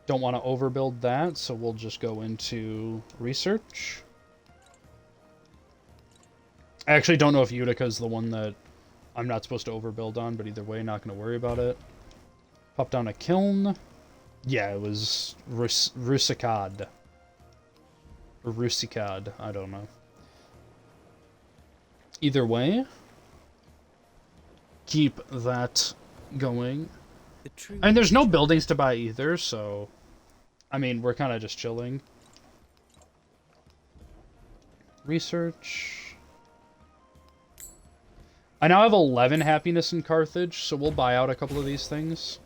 Don't want to overbuild that, so we'll just go into research. I actually don't know if Utica is the one that I'm not supposed to overbuild on, but either way, not going to worry about it. Pop down a kiln. Yeah, it was Rusicad. Or Rusicad, I don't know. Either way, keep that going. And there's no buildings to buy either, so... I mean, we're kind of just chilling. Research. I now have 11 happiness in Carthage, so we'll buy out a couple of these things.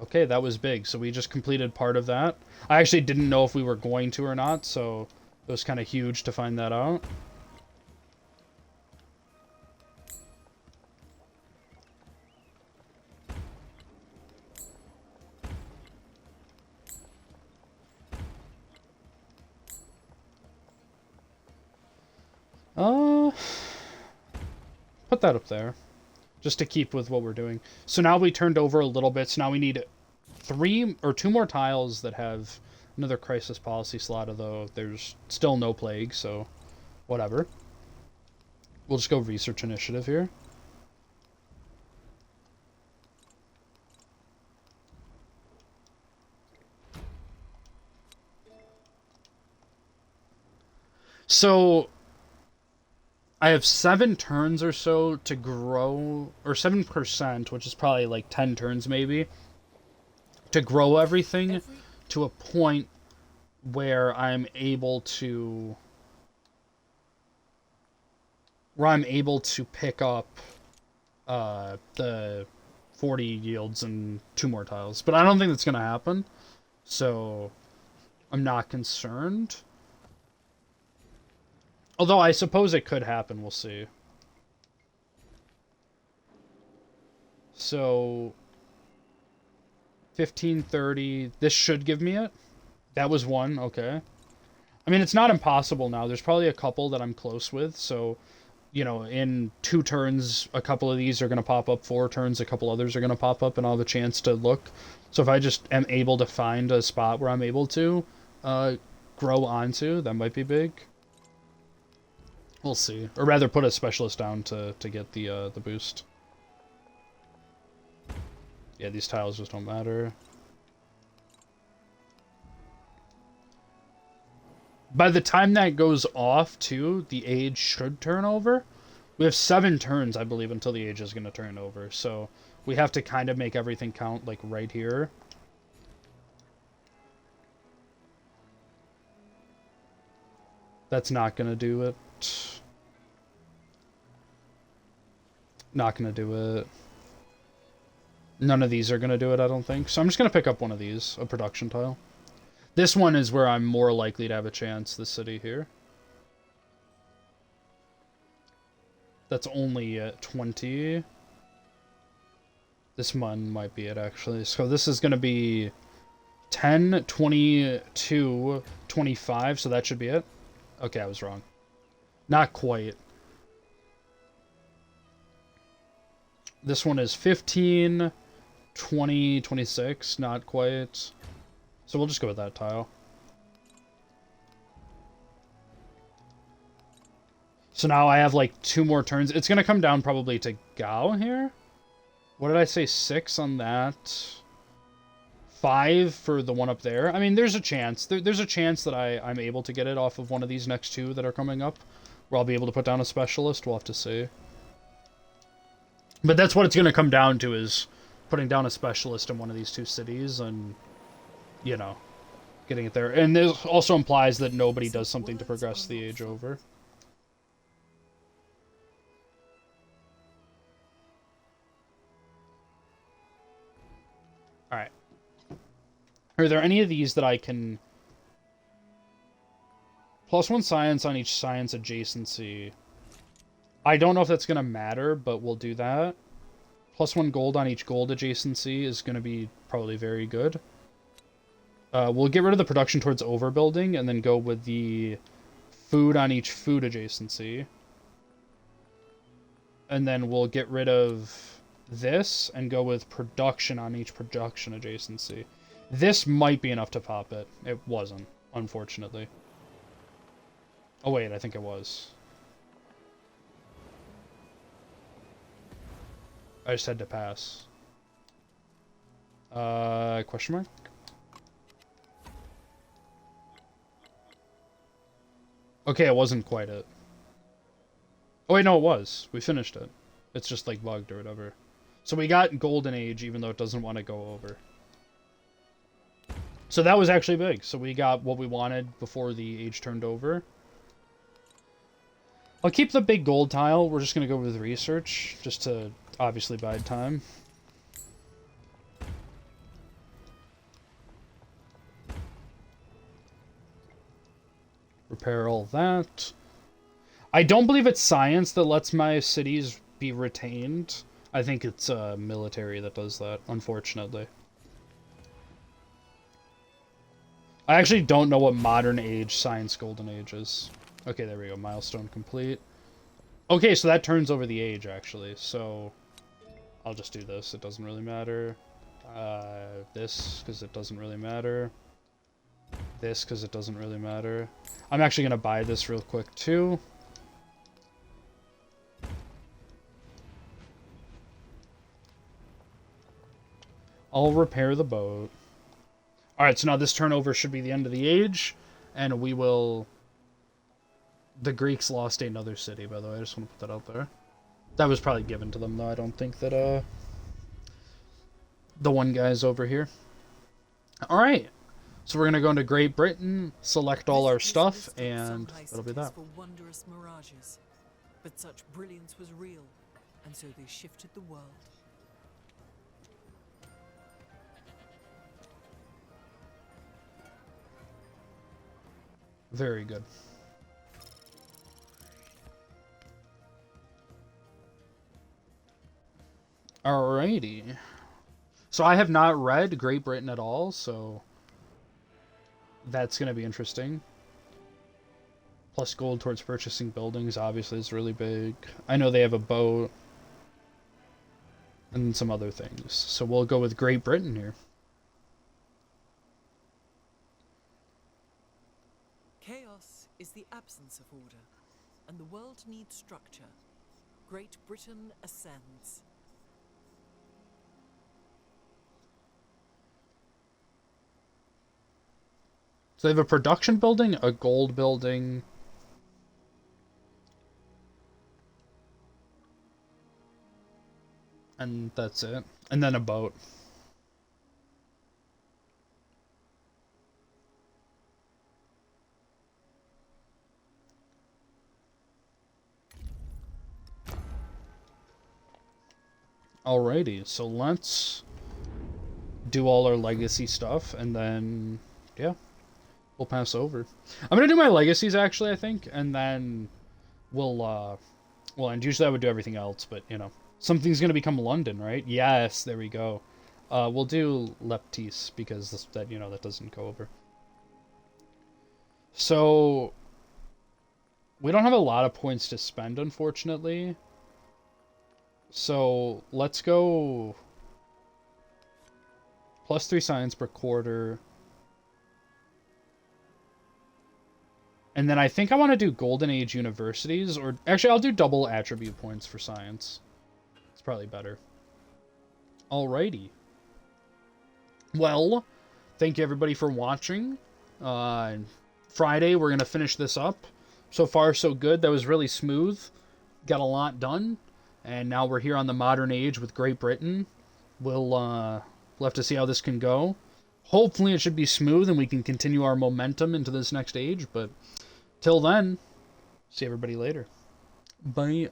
Okay, that was big, so we just completed part of that. I actually didn't know if we were going to or not, so it was kind of huge to find that out. Put that up there. Just to keep with what we're doing. So now we turned over a little bit, so now we need 3 or 2 more tiles that have another crisis policy slot, although there's still no plague, so whatever. We'll just go research initiative here. So I have 7 turns or so to grow, or 7%, which is probably like 10 turns maybe, to grow everything to a point where I'm able to where I'm able to pick up the 40 yields and 2 more tiles. But I don't think that's going to happen, so I'm not concerned. Although I suppose it could happen, we'll see. So 1530, this should give me it. That was one, okay. I mean, it's not impossible now. There's probably a couple that I'm close with, so, you know, in 2 turns, a couple of these are going to pop up, 4 turns, a couple others are going to pop up, and I'll have a chance to look. So if I just am able to find a spot where I'm able to grow onto, that might be big. We'll see. Or rather, put a specialist down to get the boost. Yeah, these tiles just don't matter. By the time that goes off, too, the age should turn over. We have 7 turns, I believe, until the age is going to turn over. So we have to kind of make everything count, like, right here. That's not going to do it. Not going to do it. None of these are going to do it, I don't think. So I'm just going to pick up one of these, a production tile. This one is where I'm more likely to have a chance, the city here. That's only at 20. This one might be it, actually. So this is going to be 10, 22, 25, so that should be it. Okay, I was wrong. Not quite. This one is 15, 20, 26, not quite. So we'll just go with that tile. So now I have like 2 more turns. It's going to come down probably to Gao here. What did I say? 6 on that. 5 for the one up there. I mean, there's a chance. There's a chance that I'm able to get it off of one of these next 2 that are coming up. Where I'll be able to put down a specialist. We'll have to see. But that's what it's going to come down to, is putting down a specialist in one of these 2 cities and, you know, getting it there. And this also implies that nobody does something to progress the age over. Alright. Are there any of these that I can... +1 science on each science adjacency. I don't know if that's going to matter, but we'll do that. +1 gold on each gold adjacency is going to be probably very good. We'll get rid of the production towards overbuilding and then go with the food on each food adjacency. And then we'll get rid of this and go with production on each production adjacency. This might be enough to pop it. It wasn't, unfortunately. Oh wait, I think it was. I just had to pass. Question mark? Okay, it wasn't quite it. Oh wait, no, it was. We finished it. It's just like bugged or whatever. So we got Golden Age, even though it doesn't want to go over. So that was actually big. So we got what we wanted before the age turned over. I'll keep the big gold tile. We're just going to go with research, just to obviously bide time. Repair all that. I don't believe it's science that lets my cities be retained. I think it's military that does that, unfortunately. I actually don't know what modern age science golden age is. Okay, there we go. Milestone complete. Okay, so that turns over the age, actually. So I'll just do this. It doesn't really matter. This, because it doesn't really matter. This, because it doesn't really matter. I'm actually going to buy this real quick, too. I'll repair the boat. Alright, so now this turnover should be the end of the age. And we will... The Greeks lost another city, by the way. I just want to put that out there. That was probably given to them, though. I don't think that, the one guy's over here. Alright. So we're going to go into Great Britain, select all our stuff, and that'll be that. But such brilliance was real, and so they shifted the world. Very good. Alrighty. So I have not read Great Britain at all, so that's going to be interesting. Plus gold towards purchasing buildings, obviously, is really big. I know they have a boat. And some other things. So we'll go with Great Britain here. Chaos is the absence of order, and the world needs structure. Great Britain ascends. So they have a production building, a gold building. And that's it. And then a boat. Alrighty, so let's do all our legacy stuff, and then, yeah, we'll pass over. I'm gonna do my legacies, actually, I think, and then we'll, and usually I would do everything else, but, you know, something's gonna become London, right? Yes, there we go. We'll do Leptis, because that, you know, that doesn't go over. So, we don't have a lot of points to spend, unfortunately. So, let's go +3 science per quarter. And then I think I want to do Golden Age universities, or actually I'll do double attribute points for science. It's probably better. Alrighty. Well, thank you everybody for watching. Friday, we're going to finish this up. So far, so good. That was really smooth. Got a lot done. And now we're here on the modern age with Great Britain. We'll have to see how this can go. Hopefully it should be smooth and we can continue our momentum into this next age. But till then, see everybody later. Bye.